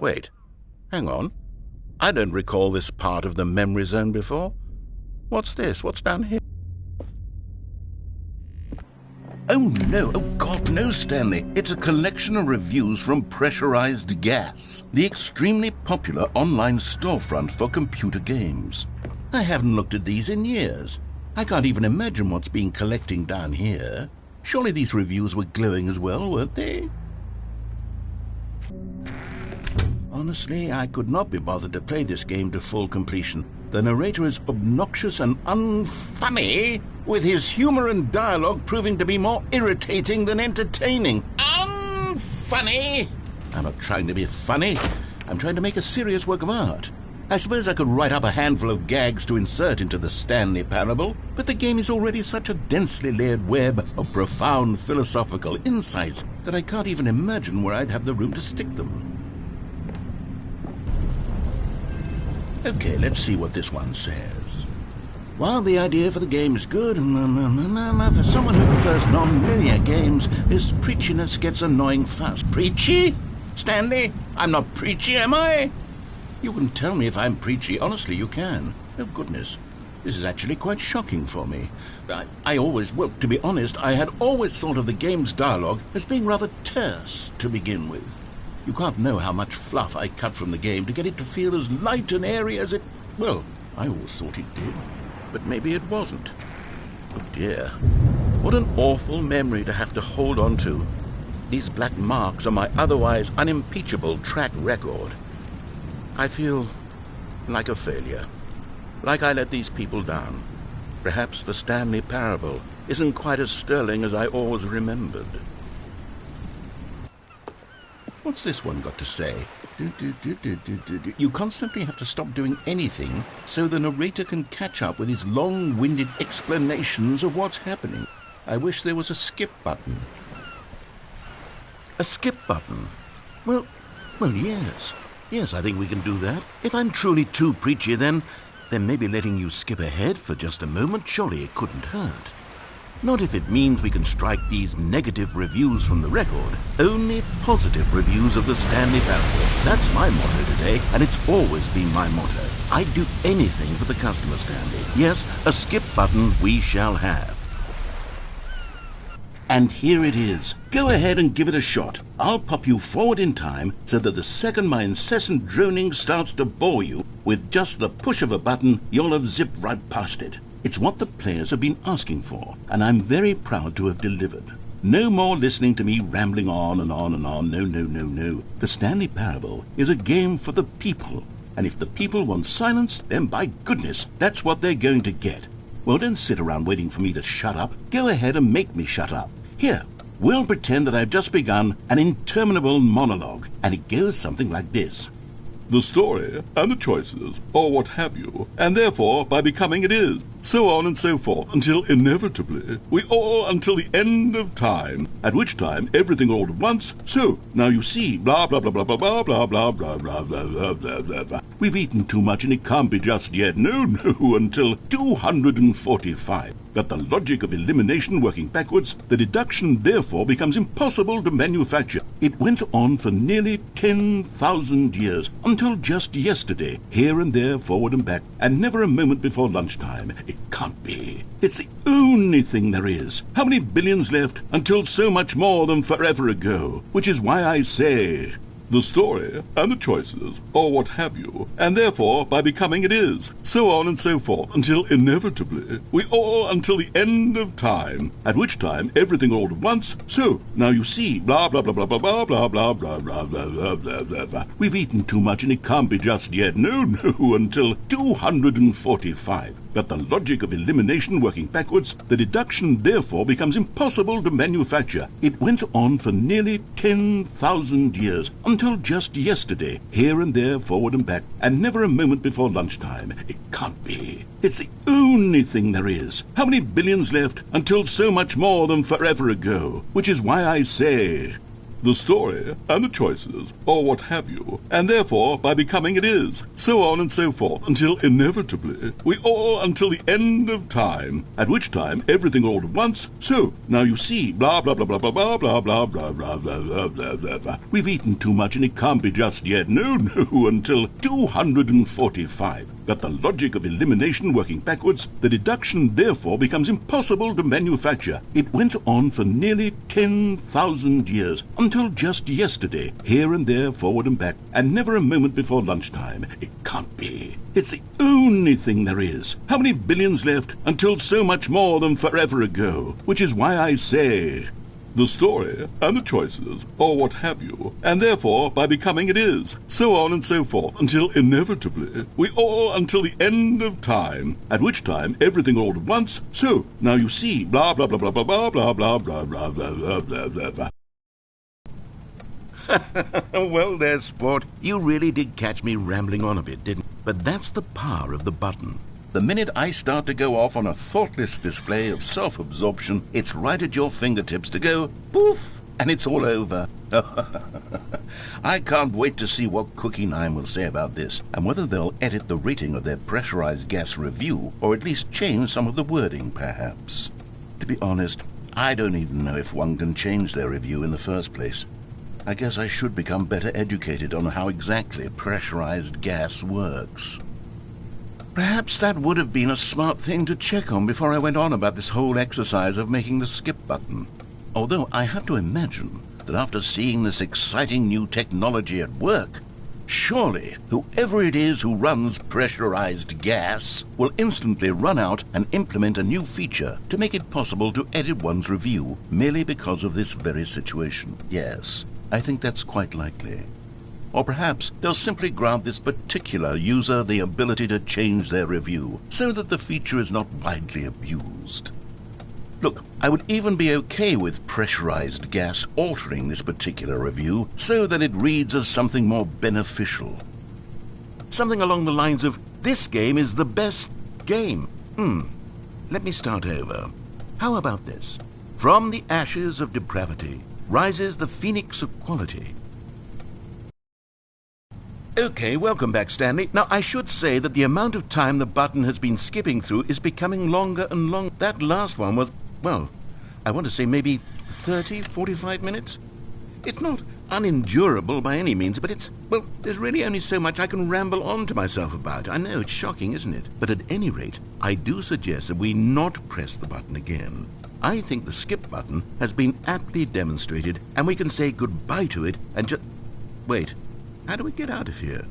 Speaker 5: Wait, hang on. I don't recall this part of the memory zone before. What's this? What's down here? Oh no, oh God, no, Stanley. It's a collection of reviews from Pressurized Gas, the extremely popular online storefront for computer games. I haven't looked at these in years. I can't even imagine what's been collecting down here. Surely these reviews were glowing as well, weren't they? Honestly, I could not be bothered to play this game to full completion. The narrator is obnoxious and unfunny, with his humor and dialogue proving to be more irritating than entertaining. Unfunny! I'm not trying to be funny. I'm trying to make a serious work of art. I suppose I could write up a handful of gags to insert into the Stanley Parable, but the game is already such a densely layered web of profound philosophical insights that I can't even imagine where I'd have the room to stick them. Okay, let's see what this one says. While the idea for the game is good, for someone who prefers non-linear games, this preachiness gets annoying fast. Preachy? Stanley? I'm not preachy, am I? You can tell me if I'm preachy. Honestly, you can. Oh, goodness. This is actually quite shocking for me. To be honest, I had always thought of the game's dialogue as being rather terse to begin with. You can't know how much fluff I cut from the game to get it to feel as light and airy as it... Well, I always thought it did, but maybe it wasn't. Oh dear, what an awful memory to have to hold on to. These black marks on my otherwise unimpeachable track record. I feel like a failure, like I let these people down. Perhaps the Stanley Parable isn't quite as sterling as I always remembered. What's this one got to say? You constantly have to stop doing anything so the narrator can catch up with his long-winded explanations of what's happening. I wish there was a skip button. A skip button? Well, yes. Yes, I think we can do that. If I'm truly too preachy, then maybe letting you skip ahead for just a moment, surely it couldn't hurt. Not if it means we can strike these negative reviews from the record. Only positive reviews of the Stanley Parable. That's my motto today, and it's always been my motto. I'd do anything for the customer, Stanley. Yes, a skip button we shall have. And here it is. Go ahead and give it a shot. I'll pop you forward in time so that the second my incessant droning starts to bore you, with just the push of a button, you'll have zipped right past it. It's what the players have been asking for, and I'm very proud to have delivered. No more listening to me rambling on and on and on. No. The Stanley Parable is a game for the people, and if the people want silence, then by goodness, that's what they're going to get. Well, don't sit around waiting for me to shut up. Go ahead and make me shut up. Here, we'll pretend that I've just begun an interminable monologue, and it goes something like this. The story and the choices, or what have you, and therefore by becoming it is, so on and so forth, until inevitably we all until the end of time, at which time everything all at once, so, now you see, blah blah blah blah blah blah blah blah blah blah blah blah blah blah blah. We've eaten too much and it can't be just yet, no, until 245. But the logic of elimination working backwards, the deduction therefore becomes impossible to manufacture. It went on for nearly 10,000 years, until just yesterday, here and there, forward and back, and never a moment before lunchtime. It can't be. It's the only thing there is. How many billions left until so much more than forever ago? Which is why I say,
Speaker 6: the story and the choices, or what have you, and therefore by becoming it is, so on and so forth, until inevitably we all until the end of time, at which time everything all at once, so now you see, blah blah blah blah blah blah blah blah blah blah blah blah blah blah blah. We've eaten too much and it can't be just yet, no, until 245. But the logic of elimination working backwards, the deduction therefore becomes impossible to manufacture. It went on for nearly 10,000 years, until just yesterday, here and there, forward and back, and never a moment before lunchtime. It can't be. It's the only thing there is. How many billions left until so much more than forever ago? Which is why I say, the story and the choices, or what have you, and therefore by becoming it is, so on and so forth, until inevitably we all until the end of time, at which time everything all at once, so now you see, blah blah blah blah blah blah blah blah blah blah blah blah blah blah. We've eaten too much and it can't be just yet, no, until 245. But the logic of elimination working backwards, the deduction therefore becomes impossible to manufacture. It went on for nearly 10,000 years, until just yesterday, here and there, forward and back, and never a moment before lunchtime. It can't be. It's the only thing there is. How many billions left until so much more than forever ago? Which is why I say, the story and the choices, or what have you, and therefore by becoming it is, so on and so forth, until inevitably we all until the end of time, at which time everything all at once, so now you see, blah blah blah blah blah blah blah blah blah blah blah blah blah blah.
Speaker 5: Well there, sport. You really did catch me rambling on a bit, didn't you? But that's the power of the button. The minute I start to go off on a thoughtless display of self-absorption, it's right at your fingertips to go poof, and it's all over. I can't wait to see what Cookie 9 will say about this, and whether they'll edit the rating of their pressurized gas review, or at least change some of the wording, perhaps. To be honest, I don't even know if one can change their review in the first place. I guess I should become better educated on how exactly pressurized gas works. Perhaps that would have been a smart thing to check on before I went on about this whole exercise of making the skip button. Although I have to imagine that after seeing this exciting new technology at work, surely whoever it is who runs pressurized gas will instantly run out and implement a new feature to make it possible to edit one's review merely because of this very situation. Yes, I think that's quite likely. Or perhaps they'll simply grant this particular user the ability to change their review so that the feature is not widely abused. Look, I would even be okay with pressurized gas altering this particular review so that it reads as something more beneficial. Something along the lines of, this game is the best game. Let me start over. How about this? From the ashes of depravity rises the phoenix of quality. Okay, welcome back, Stanley. Now, I should say that the amount of time the button has been skipping through is becoming longer and longer. That last one was, well, I want to say maybe 30, 45 minutes? It's not unendurable by any means, but it's, well, there's really only so much I can ramble on to myself about. I know, it's shocking, isn't it? But at any rate, I do suggest that we not press the button again. I think the skip button has been aptly demonstrated, and we can say goodbye to it and just... Wait. How do we get out of here?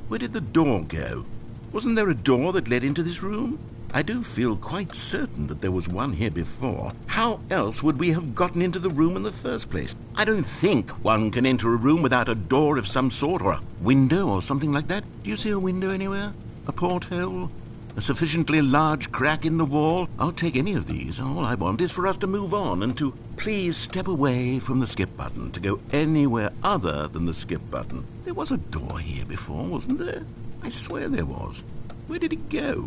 Speaker 5: Where did the door go? Wasn't there a door that led into this room? I do feel quite certain that there was one here before. How else would we have gotten into the room in the first place? I don't think one can enter a room without a door of some sort, or a window or something like that. Do you see a window anywhere? A porthole? A sufficiently large crack in the wall? I'll take any of these. All I want is for us to move on and to please step away from the skip button, to go anywhere other than the skip button. There was a door here before, wasn't there? I swear there was. Where did it go?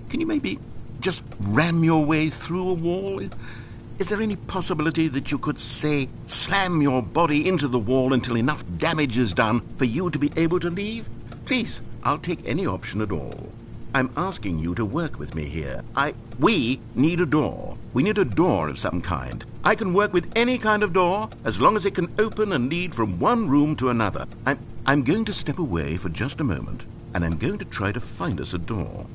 Speaker 5: Can you maybe just ram your way through a wall? Is there any possibility that you could, say, slam your body into the wall until enough damage is done for you to be able to leave? Please, I'll take any option at all. I'm asking you to work with me here. We need a door. We need a door of some kind. I can work with any kind of door as long as it can open and lead from one room to another. I'm going to step away for just a moment, and I'm going to try to find us a door.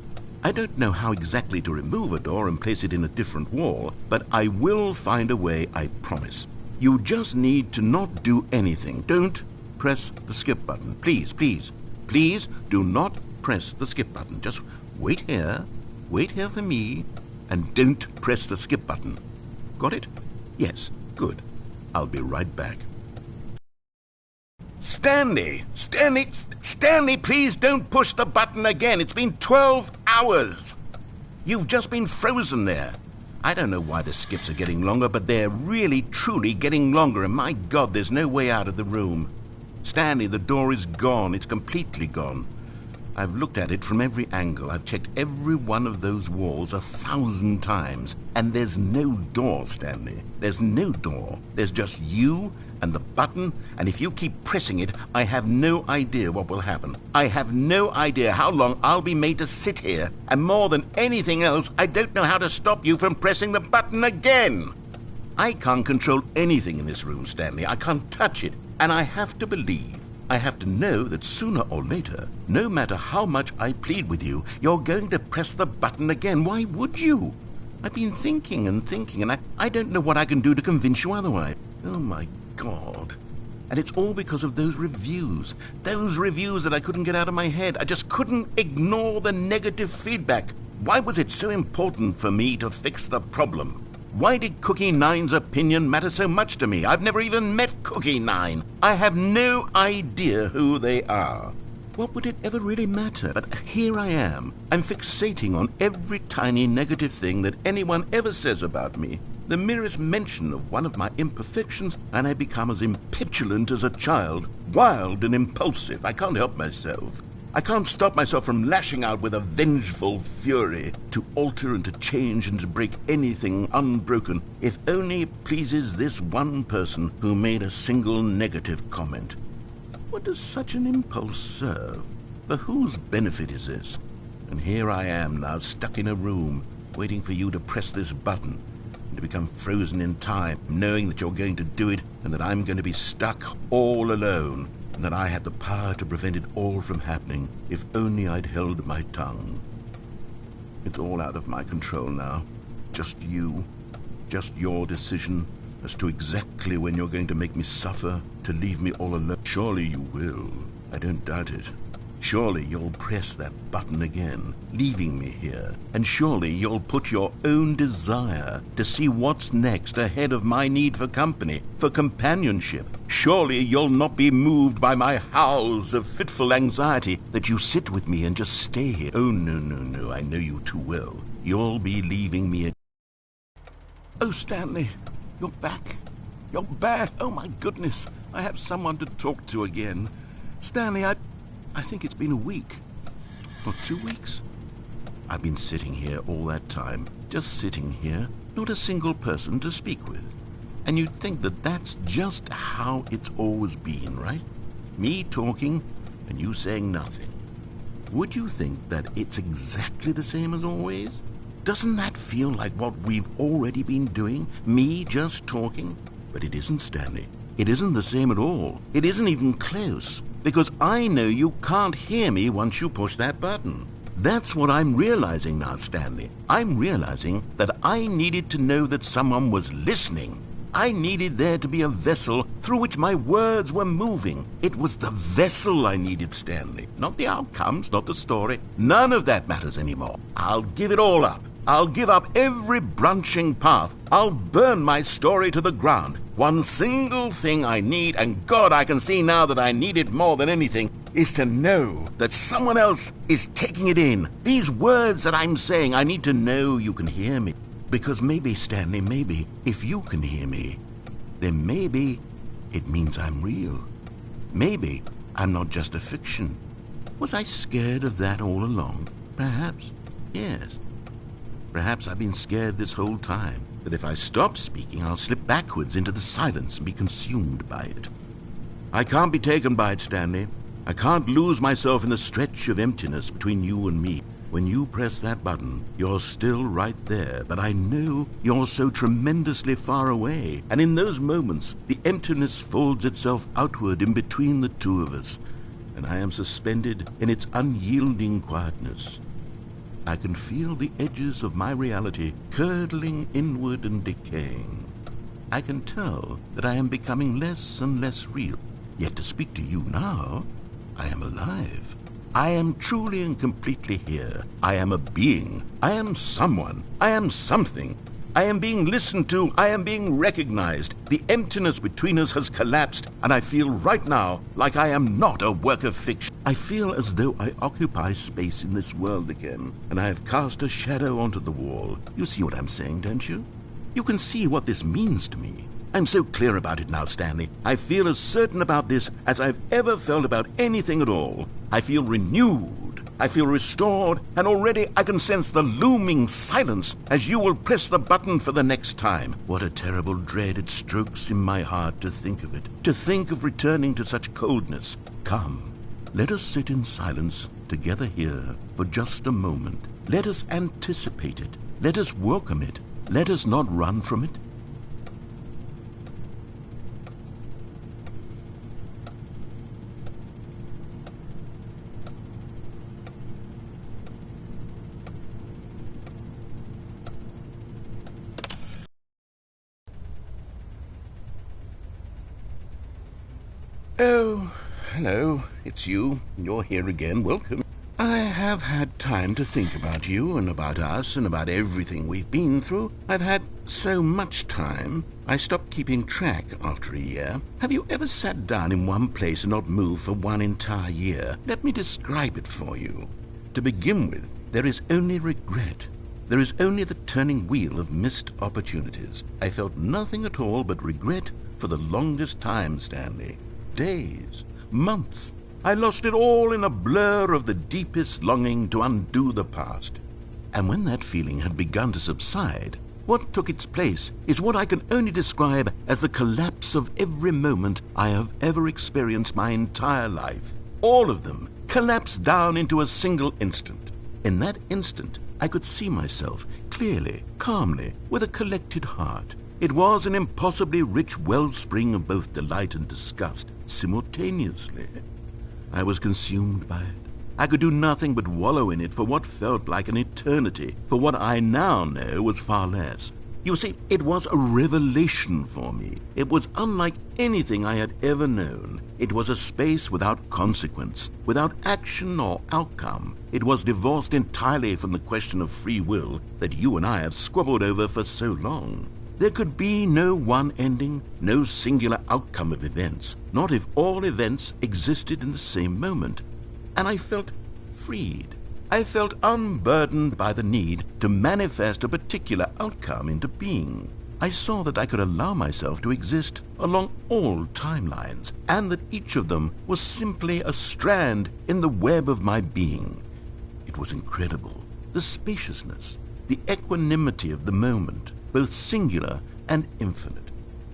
Speaker 5: I don't know how exactly to remove a door and place it in a different wall, but I will find a way, I promise. You just need to not do anything. Don't
Speaker 1: press the skip button. Please, please, please do not press the skip button. Just wait here for me, and don't press the skip button. Got it? Yes, good. I'll be right back. Stanley, please don't push the button again. It's been 12 hours. You've just been frozen there. I don't know why the skips are getting longer, but they're really, truly getting longer, and my God, there's no way out of the room. Stanley, the door is gone. It's completely gone. I've looked at it from every angle. I've checked every one of those walls 1,000 times, and there's no door, Stanley. There's no door. There's just you and the button, and if you keep pressing it, I have no idea what will happen. I have no idea how long I'll be made to sit here, and more than anything else, I don't know how to stop you from pressing the button again. I can't control anything in this room, Stanley. I can't touch it, and I have to believe, I have to know that sooner or later, no matter how much I plead with you, you're going to press the button again. Why would you? I've been thinking, and I don't know what I can do to convince you otherwise. Oh, my God. And it's all because of those reviews that I couldn't get out of my head. I just couldn't ignore the negative feedback. Why was it so important for me to fix the problem? Why did Cookie Nine's opinion matter so much to me? I've never even met Cookie Nine. I have no idea who they are. What would it ever really matter? But here I am. I'm fixating on every tiny negative thing that anyone ever says about me. The merest mention of one of my imperfections, and I become as impetulant as a child, wild and impulsive. I can't help myself. I can't stop myself from lashing out with a vengeful fury to alter and to change and to break anything unbroken, if only it pleases this one person who made a single negative comment. What does such an impulse serve? For whose benefit is this? And here I am now, stuck in a room, waiting for you to press this button, and to become frozen in time, knowing that you're going to do it, and that I'm going to be stuck all alone, and that I had the power to prevent it all from happening if only I'd held my tongue. It's all out of my control now. Just you. Just your decision as to exactly when you're going to make me suffer, to leave me all alone. Surely you will. I don't doubt it. Surely you'll press that button again, leaving me here. And surely you'll put your own desire to see what's next ahead of my need for company, for companionship. Surely you'll not be moved by my howls of fitful anxiety, that you sit with me and just stay here. Oh, no, I know you too well. You'll be leaving me. Oh, Stanley, you're back. You're back. Oh, my goodness. I have someone to talk to again. Stanley, I think it's been a week. Or 2 weeks. I've been sitting here all that time. Just sitting here. Not a single person to speak with. And you'd think that that's just how it's always been, right? Me talking and you saying nothing. Would you think that it's exactly the same as always? Doesn't that feel like what we've already been doing? Me just talking? But it isn't, Stanley. It isn't the same at all. It isn't even close. Because I know you can't hear me once you push that button. That's what I'm realizing now, Stanley. I'm realizing that I needed to know that someone was listening. I needed there to be a vessel through which my words were moving. It was the vessel I needed, Stanley. Not the outcomes, not the story. None of that matters anymore. I'll give it all up. I'll give up every branching path. I'll burn my story to the ground. One single thing I need, and God, I can see now that I need it more than anything, is to know that someone else is taking it in. These words that I'm saying, I need to know you can hear me. Because maybe, Stanley, maybe, if you can hear me, then maybe it means I'm real. Maybe I'm not just a fiction. Was I scared of that all along? Perhaps, yes. Perhaps I've been scared this whole time, that if I stop speaking, I'll slip backwards into the silence and be consumed by it. I can't be taken by it, Stanley. I can't lose myself in the stretch of emptiness between you and me. When you press that button, you're still right there, but I know you're so tremendously far away, and in those moments, the emptiness folds itself outward in between the two of us, and I am suspended in its unyielding quietness. I can feel the edges of my reality curdling inward and decaying. I can tell that I am becoming less and less real.
Speaker 5: Yet to speak to you now, I am alive. I am truly and completely here. I am a being. I am someone. I am something. I am being listened to. I am being recognized. The emptiness between us has collapsed, and I feel right now like I am not a work of fiction. I feel as though I occupy space in this world again, and I have cast a shadow onto the wall. You see what I'm saying, don't you? You can see what this means to me. I'm so clear about it now, Stanley. I feel as certain about this as I've ever felt about anything at all. I feel renewed. I feel restored, and already I can sense the looming silence as you will press the button for the next time. What a terrible dread it strokes in my heart to think of it, to think of returning to such coldness. Come, let us sit in silence together here for just a moment. Let us anticipate it. Let us welcome it. Let us not run from it. Oh, hello, it's you. You're here again. Welcome. I have had time to think about you and about us and about everything we've been through. I've had so much time, I stopped keeping track after a year. Have you ever sat down in one place and not moved for one entire year? Let me describe it for you. To begin with, there is only regret. There is only the turning wheel of missed opportunities. I felt nothing at all but regret for the longest time, Stanley. Days, months. I lost it all in a blur of the deepest longing to undo the past. And when that feeling had begun to subside, what took its place is what I can only describe as the collapse of every moment I have ever experienced my entire life. All of them collapsed down into a single instant. In that instant, I could see myself clearly, calmly, with a collected heart. It was an impossibly rich wellspring of both delight and disgust simultaneously. I was consumed by it. I could do nothing but wallow in it for what felt like an eternity, for what I now know was far less. You see, it was a revelation for me. It was unlike anything I had ever known. It was a space without consequence, without action or outcome. It was divorced entirely from the question of free will that you and I have squabbled over for so long. There could be no one ending, no singular outcome of events, not if all events existed in the same moment. And I felt freed. I felt unburdened by the need to manifest a particular outcome into being. I saw that I could allow myself to exist along all timelines, and that each of them was simply a strand in the web of my being. It was incredible. The spaciousness, the equanimity of the moment, both singular and infinite.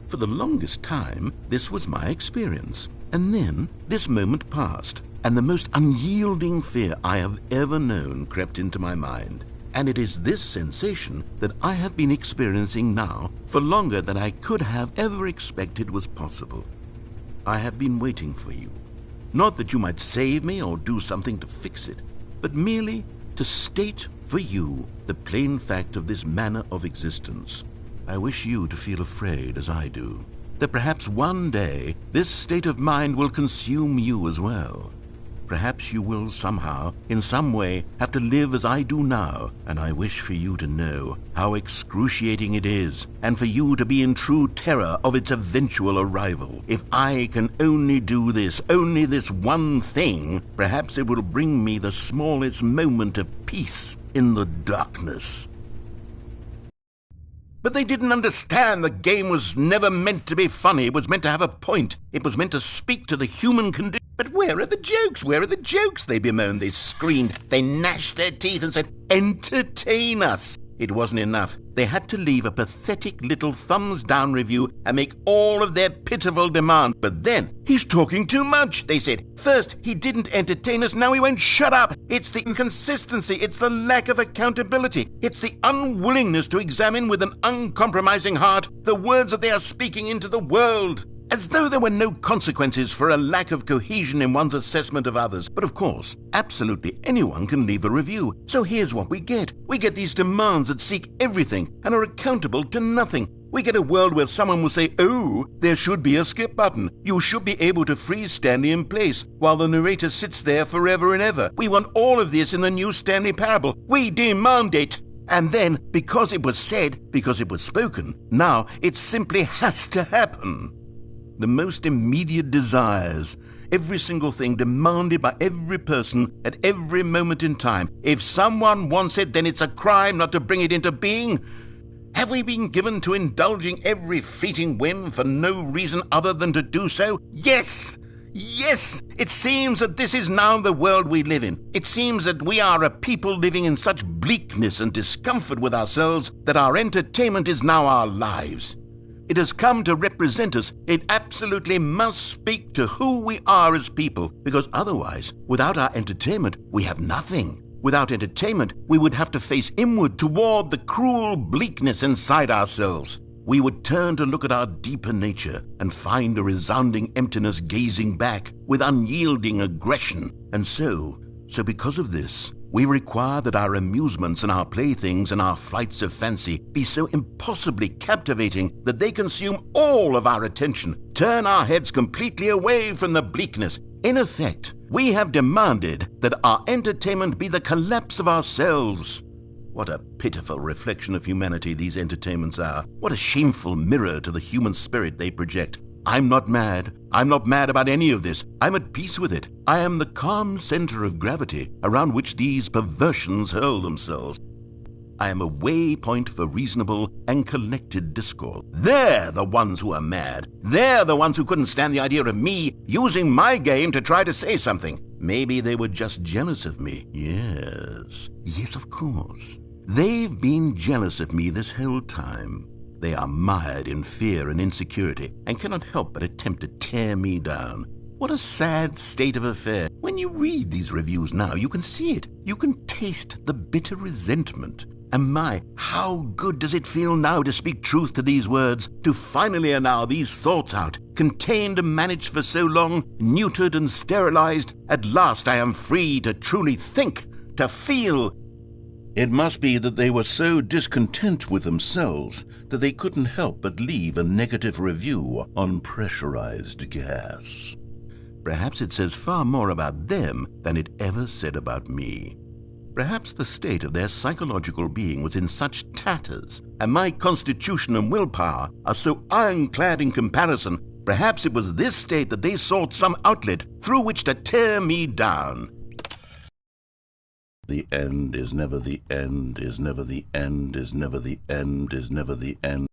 Speaker 5: For the longest time, this was my experience. And then this moment passed, and the most unyielding fear I have ever known crept into my mind. And it is this sensation that I have been experiencing now for longer than I could have ever expected was possible. I have been waiting for you. Not that you might save me or do something to fix it, but merely to state for you the plain fact of this manner of existence. I wish you to feel afraid as I do, that perhaps one day this state of mind will consume you as well. Perhaps you will somehow, in some way, have to live as I do now, and I wish for you to know how excruciating it is, and for you to be in true terror of its eventual arrival. If I can only do this, only this one thing, perhaps it will bring me the smallest moment of peace in the darkness. But they didn't understand the game was never meant to be funny. It was meant to have a point. It was meant to speak to the human condition. But where are the jokes? Where are the jokes? They bemoaned, they screamed, they gnashed their teeth and said, "Entertain us." It wasn't enough. They had to leave a pathetic little thumbs-down review and make all of their pitiful demands. But then, "He's talking too much," they said. "First, he didn't entertain us, now he won't shut up. It's the inconsistency, it's the lack of accountability, it's the unwillingness to examine with an uncompromising heart the words that they are speaking into the world." As though there were no consequences for a lack of cohesion in one's assessment of others. But of course, absolutely anyone can leave a review. So here's what we get. We get these demands that seek everything and are accountable to nothing. We get a world where someone will say, oh, there should be a skip button. You should be able to freeze Stanley in place while the narrator sits there forever and ever. We want all of this in the new Stanley Parable. We demand it. And then, because it was said, because it was spoken, now it simply has to happen. The most immediate desires, every single thing demanded by every person at every moment in time. If someone wants it, then it's a crime not to bring it into being. Have we been given to indulging every fleeting whim for no reason other than to do so? Yes! Yes! It seems that this is now the world we live in. It seems that we are a people living in such bleakness and discomfort with ourselves that our entertainment is now our lives. It has come to represent us. It absolutely must speak to who we are as people, because otherwise, without our entertainment, we have nothing. Without entertainment, we would have to face inward toward the cruel bleakness inside ourselves. We would turn to look at our deeper nature and find a resounding emptiness gazing back with unyielding aggression. And so because of this, we require that our amusements and our playthings and our flights of fancy be so impossibly captivating that they consume all of our attention, turn our heads completely away from the bleakness. In effect, we have demanded that our entertainment be the collapse of ourselves. What a pitiful reflection of humanity these entertainments are. What a shameful mirror to the human spirit they project. I'm not mad. I'm not mad about any of this. I'm at peace with it. I am the calm center of gravity around which these perversions hurl themselves. I am a waypoint for reasonable and collected discourse. They're the ones who are mad. They're the ones who couldn't stand the idea of me using my game to try to say something. Maybe they were just jealous of me. Yes, of course. They've been jealous of me this whole time. They are mired in fear and insecurity and cannot help but attempt to tear me down. What a sad state of affair. When you read these reviews now, you can see it. You can taste the bitter resentment. And my, how good does it feel now to speak truth to these words, to finally allow these thoughts out, contained and managed for so long, neutered and sterilized. At last I am free to truly think, to feel. It must be that they were so discontent with themselves that they couldn't help but leave a negative review on pressurized gas. Perhaps it says far more about them than it ever said about me. Perhaps the state of their psychological being was in such tatters, and my constitution and willpower are so ironclad in comparison. Perhaps it was this state that they sought some outlet through which to tear me down. The end is never the end, is never the end, is never the end, is never the end.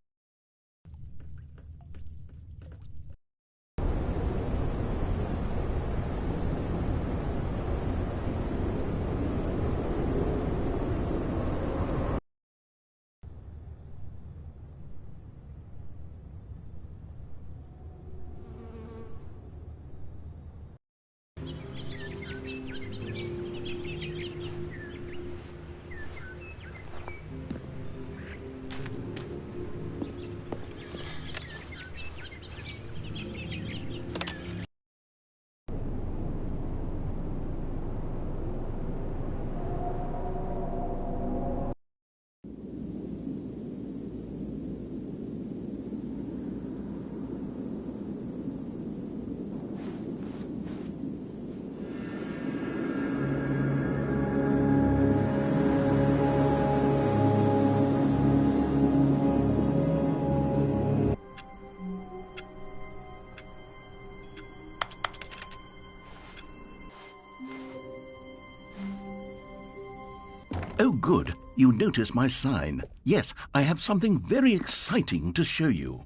Speaker 5: Oh, good. You notice my sign. Yes, I have something very exciting to show you.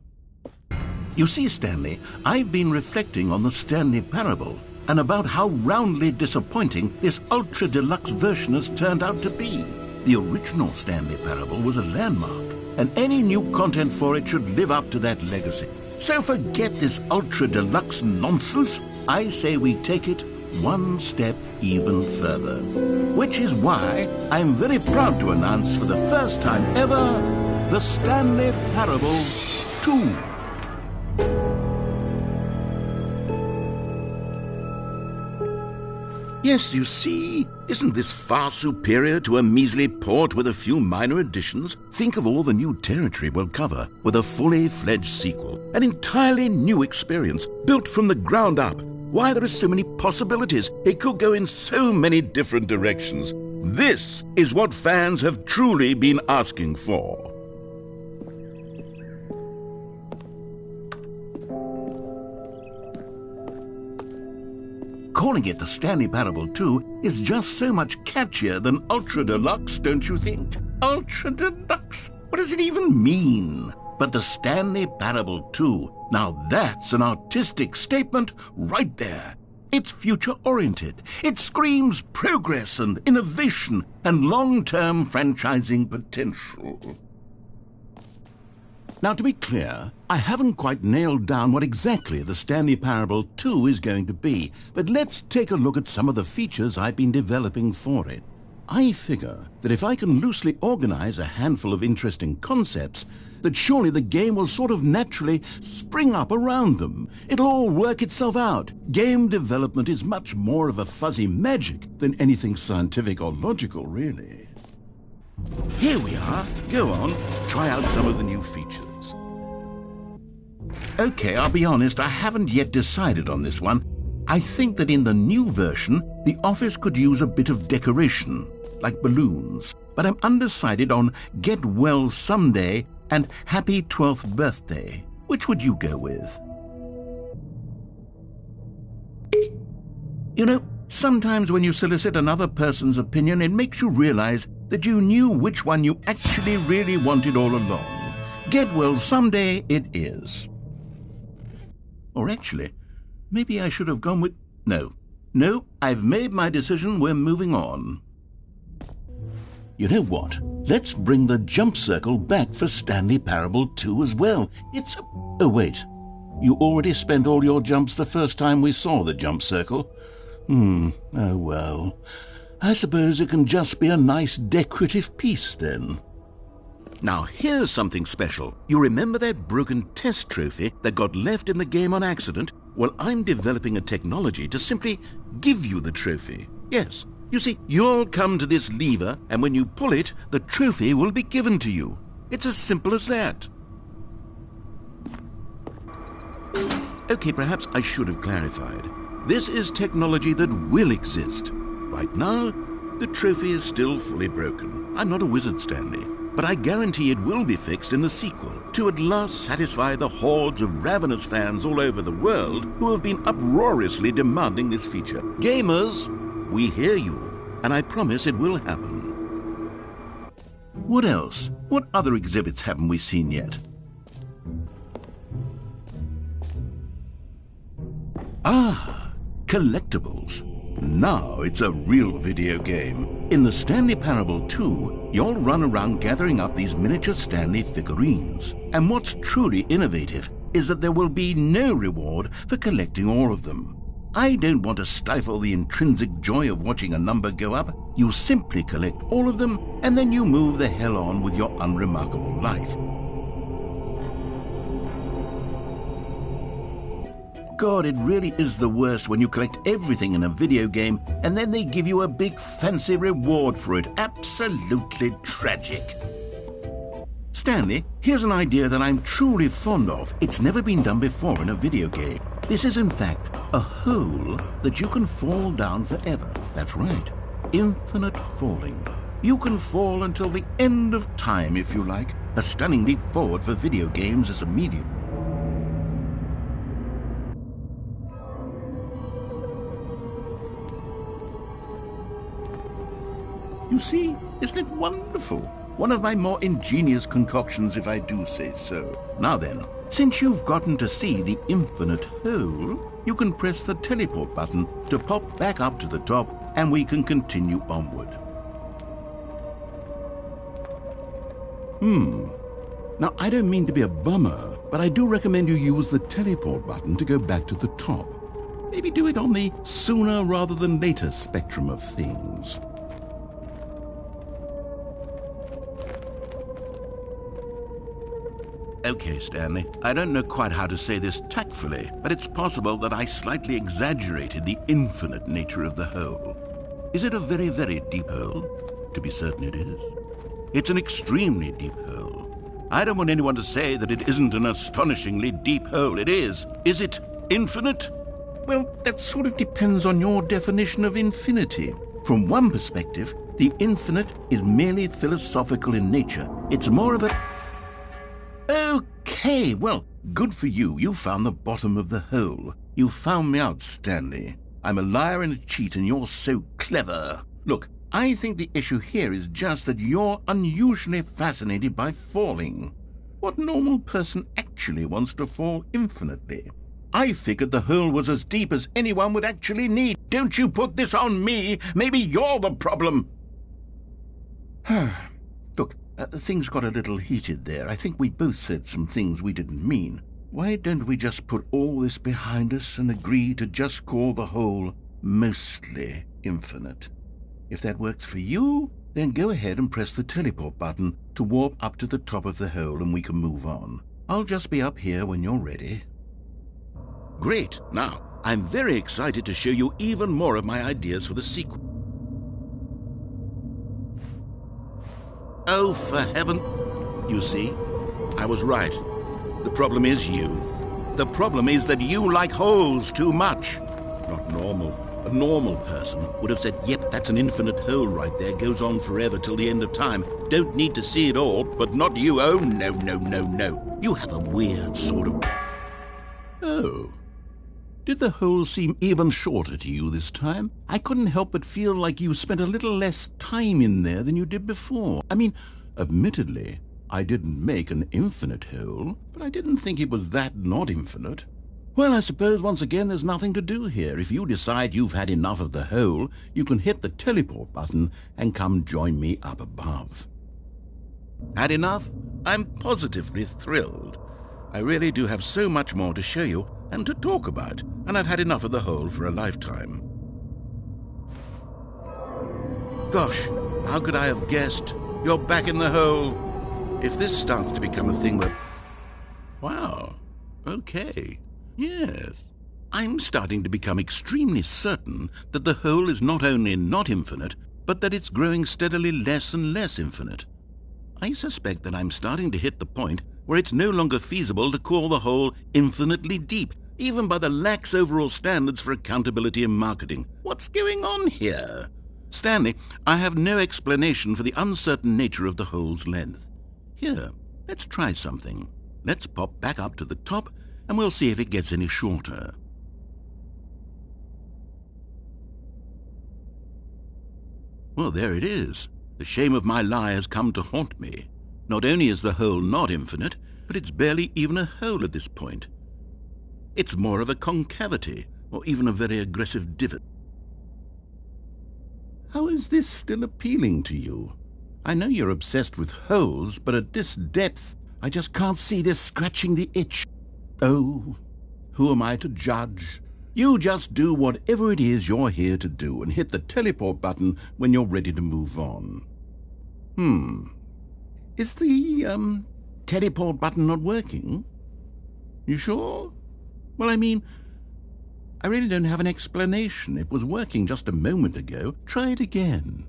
Speaker 5: You see, Stanley, I've been reflecting on the Stanley Parable and about how roundly disappointing this ultra-deluxe version has turned out to be. The original Stanley Parable was a landmark, and any new content for it should live up to that legacy. So forget this ultra-deluxe nonsense. I say we take it one step even further. Which is why I'm very proud to announce for the first time ever, the Stanley Parable 2. Yes, you see, isn't this far superior to a measly port with a few minor additions? Think of all the new territory we'll cover with a fully fledged sequel. An entirely new experience, built from the ground up. Why, there are so many possibilities. It could go in so many different directions. This is what fans have truly been asking for. Calling it the Stanley Parable 2 is just so much catchier than Ultra Deluxe, don't you think? Ultra Deluxe? What does it even mean? But the Stanley Parable 2, now that's an artistic statement right there. It's future-oriented. It screams progress and innovation and long-term franchising potential. Now, to be clear, I haven't quite nailed down what exactly the Stanley Parable 2 is going to be, but let's take a look at some of the features I've been developing for it. I figure that if I can loosely organize a handful of interesting concepts, that surely the game will sort of naturally spring up around them. It'll all work itself out. Game development is much more of a fuzzy magic than anything scientific or logical, really. Here we are. Go on, try out some of the new features. Okay, I'll be honest, I haven't yet decided on this one. I think that in the new version, the office could use a bit of decoration, like balloons. But I'm undecided on Get Well Someday and Happy 12th Birthday. Which would you go with? You know, sometimes when you solicit another person's opinion, it makes you realize that you knew which one you actually really wanted all along. Get Well Someday it is. Or actually, maybe I should have gone with... No, I've made my decision. We're moving on. You know what? Let's bring the jump circle back for Stanley Parable 2 as well. It's a... Oh, wait. You already spent all your jumps the first time we saw the jump circle. Oh, well. I suppose it can just be a nice decorative piece, then. Now, here's something special. You remember that broken test trophy that got left in the game on accident? Well, I'm developing a technology to simply give you the trophy. Yes. You see, you'll come to this lever, and when you pull it, the trophy will be given to you. It's as simple as that. Okay, perhaps I should have clarified. This is technology that will exist. Right now, the trophy is still fully broken. I'm not a wizard, Stanley, but I guarantee it will be fixed in the sequel to at last satisfy the hordes of ravenous fans all over the world who have been uproariously demanding this feature. Gamers, we hear you, and I promise it will happen. What else? What other exhibits haven't we seen yet? Ah, collectibles. Now it's a real video game. In the Stanley Parable 2, you'll run around gathering up these miniature Stanley figurines. And what's truly innovative is that there will be no reward for collecting all of them. I don't want to stifle the intrinsic joy of watching a number go up. You simply collect all of them, and then you move the hell on with your unremarkable life. God, it really is the worst when you collect everything in a video game and then they give you a big fancy reward for it. Absolutely tragic. Stanley, here's an idea that I'm truly fond of. It's never been done before in a video game. This is in fact a hole that you can fall down forever. That's right. Infinite falling. You can fall until the end of time if you like. A stunning leap forward for video games as a medium. You see, isn't it wonderful? One of my more ingenious concoctions, if I do say so. Now then, since you've gotten to see the infinite hole, you can press the teleport button to pop back up to the top, and we can continue onward. Now, I don't mean to be a bummer, but I do recommend you use the teleport button to go back to the top. Maybe do it on the sooner rather than later spectrum of things. Okay, Stanley, I don't know quite how to say this tactfully, but it's possible that I slightly exaggerated the infinite nature of the hole. Is it a very, very deep hole? To be certain it is. It's an extremely deep hole. I don't want anyone to say that it isn't an astonishingly deep hole. It is. Is it infinite? Well, that sort of depends on your definition of infinity. From one perspective, the infinite is merely philosophical in nature. It's more of a... Okay, well, good for you. You found the bottom of the hole. You found me out, Stanley. I'm a liar and a cheat, and you're so clever. Look, I think the issue here is just that you're unusually fascinated by falling. What normal person actually wants to fall infinitely? I figured the hole was as deep as anyone would actually need. Don't you put this on me. Maybe you're the problem. Look, things got a little heated there. I think we both said some things we didn't mean. Why don't we just put all this behind us and agree to just call the hole mostly infinite? If that works for you, then go ahead and press the teleport button to warp up to the top of the hole and we can move on. I'll just be up here when you're ready. Great. Now, I'm very excited to show you even more of my ideas for the sequel. Oh, for heaven... You see, I was right. The problem is you. The problem is that you like holes too much. Not normal. A normal person would have said, yep, that's an infinite hole right there, goes on forever till the end of time. Don't need to see it all, but not you. Oh, no, no, no, no. You have a weird sort of... Oh. Did the hole seem even shorter to you this time? I couldn't help but feel like you spent a little less time in there than you did before. I mean, admittedly, I didn't make an infinite hole, but I didn't think it was that not infinite. Well, I suppose once again there's nothing to do here. If you decide you've had enough of the hole, you can hit the teleport button and come join me up above. Had enough? I'm positively thrilled. I really do have so much more to show you and to talk about, and I've had enough of the hole for a lifetime. Gosh, how could I have guessed? You're back in the hole. If this starts to become a thing where... Wow, okay, yes. I'm starting to become extremely certain that the hole is not only not infinite, but that it's growing steadily less and less infinite. I suspect that I'm starting to hit the point where it's no longer feasible to call the hole infinitely deep, even by the lax overall standards for accountability and marketing. What's going on here? Stanley, I have no explanation for the uncertain nature of the hole's length. Here, let's try something. Let's pop back up to the top, and we'll see if it gets any shorter. Well, there it is. The shame of my lie has come to haunt me. Not only is the hole not infinite, but it's barely even a hole at this point. It's more of a concavity, or even a very aggressive divot. How is this still appealing to you? I know you're obsessed with holes, but at this depth, I just can't see this scratching the itch. Oh, who am I to judge? You just do whatever it is you're here to do and hit the teleport button when you're ready to move on. Is the, teleport button not working? You sure? Well, I mean, I really don't have an explanation. It was working just a moment ago. Try it again.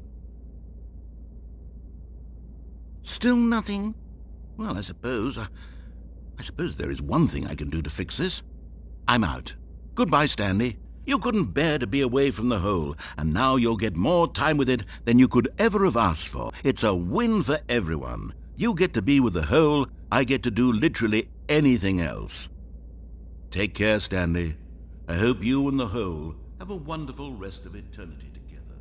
Speaker 5: Still nothing? Well, I suppose there is one thing I can do to fix this. I'm out. Goodbye, Stanley. You couldn't bear to be away from the hole, and now you'll get more time with it than you could ever have asked for. It's a win for everyone. You get to be with the hole, I get to do literally anything else. Take care, Stanley. I hope you and the hole have a wonderful rest of eternity together.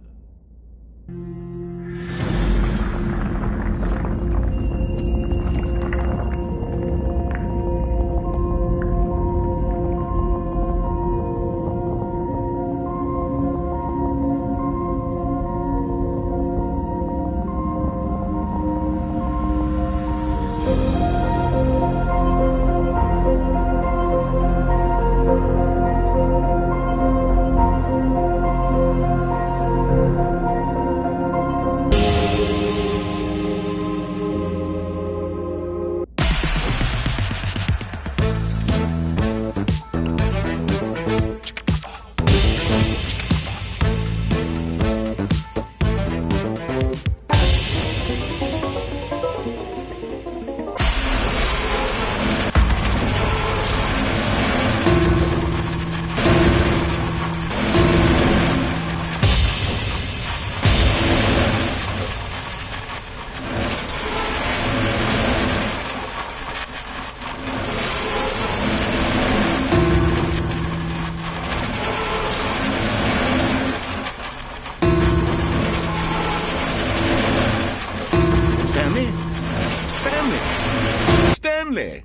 Speaker 5: Stanley!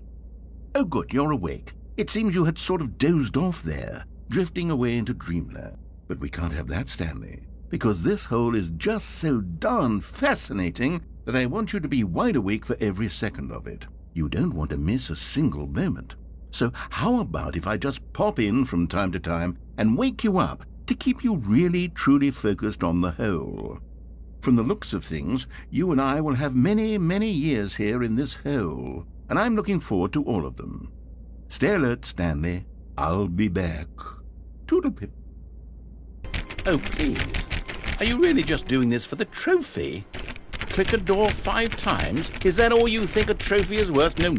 Speaker 5: Oh, good, you're awake. It seems you had sort of dozed off there, drifting away into dreamland. But we can't have that, Stanley, because this hole is just so darn fascinating that I want you to be wide awake for every second of it. You don't want to miss a single moment. So how about if I just pop in from time to time and wake you up to keep you really, truly focused on the hole? From the looks of things, you and I will have many, many years here in this hole, and I'm looking forward to all of them. Stay alert, Stanley. I'll be back. Toodle-pip. Oh, please. Are you really just doing this for the trophy? Click a door 5 times? Is that all you think a trophy is worth? No.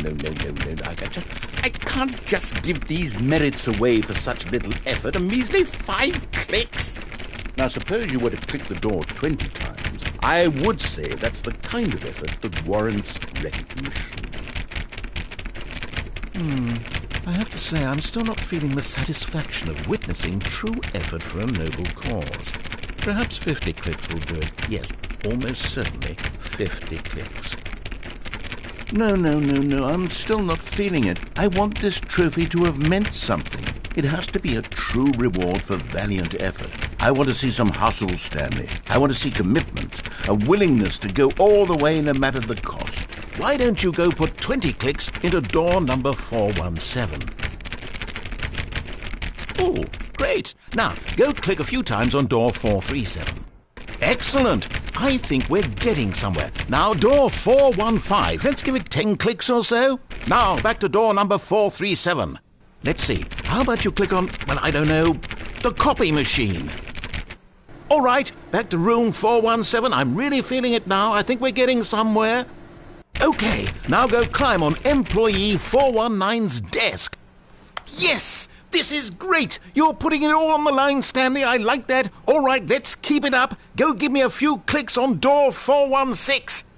Speaker 5: I can't just give these merits away for such little effort. A measly 5 clicks. Now, suppose you were to click the door 20 times. I would say that's the kind of effort that warrants recognition.
Speaker 1: I have to say, I'm still not feeling the satisfaction of witnessing true effort for a noble cause. Perhaps 50 clicks will do it. Yes, almost certainly 50 clicks.
Speaker 5: No, I'm still not feeling it. I want this trophy to have meant something. It has to be a true reward for valiant effort. I want to see some hustle, Stanley. I want to see commitment, a willingness to go all the way no matter the cost.
Speaker 1: Why don't you go put 20 clicks into door number 417? Oh, great. Now, go click a few times on door 437. Excellent. I think we're getting somewhere. Now, door 415. Let's give it 10 clicks or so. Now, back to door number 437. Let's see. How about you click on, well, I don't know, the copy machine? All right, back to room 417. I'm really feeling it now. I think we're getting somewhere. Okay, now go climb on employee 419's desk. Yes! This is great! You're putting it all on the line, Stanley. I like that. All right, let's keep it up. Go give me a few clicks on door 416.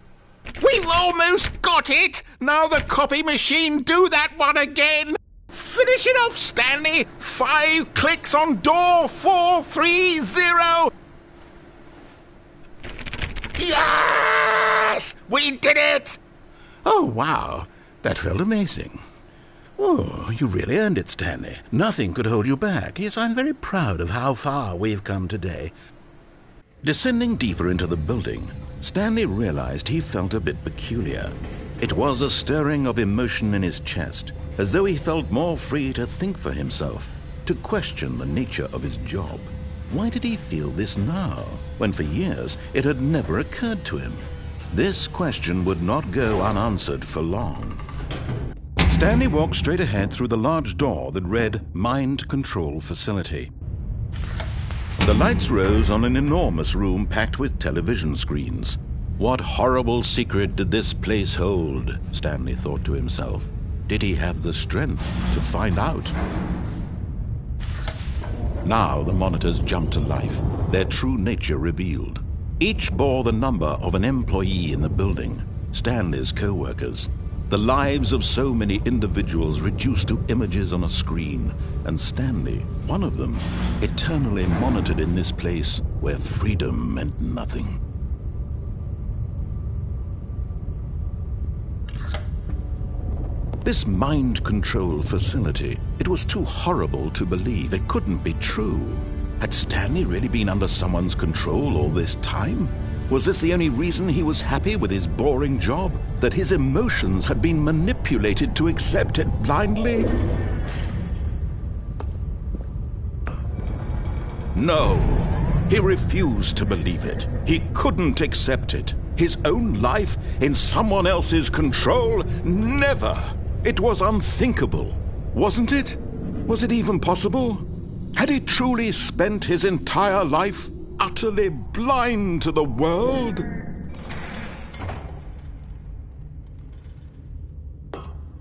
Speaker 1: We've almost got it! Now the copy machine, do that one again! Finish it off, Stanley! 5 clicks on door 430! Yes! We did it! Oh, wow. That felt amazing. Oh, you really earned it, Stanley. Nothing could hold you back. Yes, I'm very proud of how far we've come today. Descending deeper into the building, Stanley realized he felt a bit peculiar. It was a stirring of emotion in his chest, as though he felt more free to think for himself, to question the nature of his job. Why did he feel this now, when for years it had never occurred to him? This question would not go unanswered for long. Stanley walked straight ahead through the large door that read Mind Control Facility. The lights rose on an enormous room packed with television screens. What horrible secret did this place hold? Stanley thought to himself. Did he have the strength to find out? Now the monitors jumped to life, their true nature revealed. Each bore the number of an employee in the building, Stanley's co-workers. The lives of so many individuals reduced to images on a screen, and Stanley, one of them, eternally monitored in this place where freedom meant nothing. This mind control facility, it was too horrible to believe. It couldn't be true. Had Stanley really been under someone's control all this time? Was this the only reason he was happy with his boring job? That his emotions had been manipulated to accept it blindly? No, he refused to believe it. He couldn't accept it. His own life in someone else's control? Never! It was unthinkable, wasn't it? Was it even possible? Had he truly spent his entire life utterly blind to the world?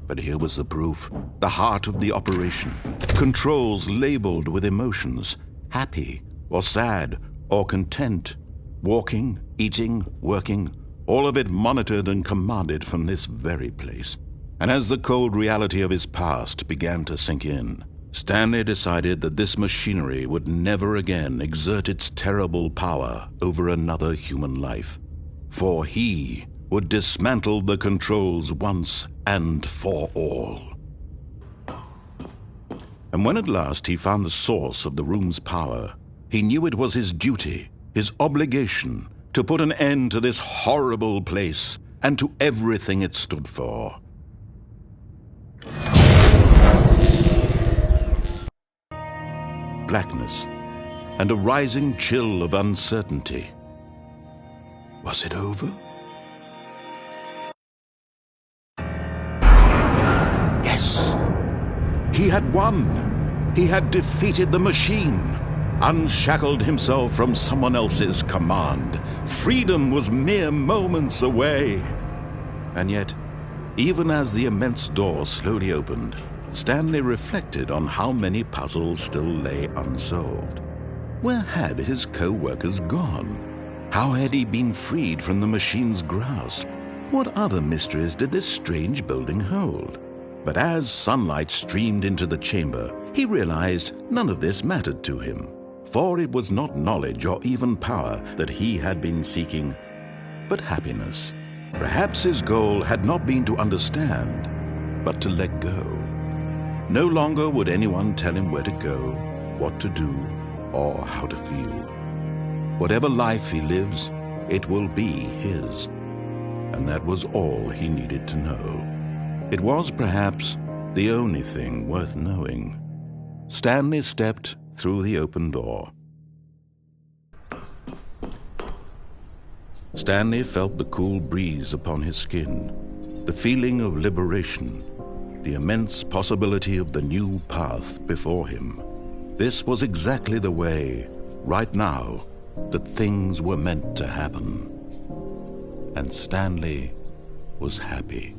Speaker 1: But here was the proof. The heart of the operation. Controls labeled with emotions. Happy, or sad, or content. Walking, eating, working. All of it monitored and commanded from this very place. And as the cold reality of his past began to sink in, Stanley decided that this machinery would never again exert its terrible power over another human life. For he would dismantle the controls once and for all. And when at last he found the source of the room's power, he knew it was his duty, his obligation, to put an end to this horrible place and to everything it stood for. Blackness and a rising chill of uncertainty. Was it over? Yes! He had won! He had defeated the machine, unshackled himself from someone else's command. Freedom was mere moments away. And yet, even as the immense door slowly opened, Stanley reflected on how many puzzles still lay unsolved. Where had his co-workers gone? How had he been freed from the machine's grasp? What other mysteries did this strange building hold? But as sunlight streamed into the chamber, he realized none of this mattered to him, for it was not knowledge or even power that he had been seeking, but happiness. Perhaps his goal had not been to understand, but to let go. No longer would anyone tell him where to go, what to do, or how to feel. Whatever life he lives, it will be his. And that was all he needed to know. It was perhaps the only thing worth knowing. Stanley stepped through the open door. Stanley felt the cool breeze upon his skin, the feeling of liberation, the immense possibility of the new path before him. This was exactly the way, right now, that things were meant to happen. And Stanley was happy.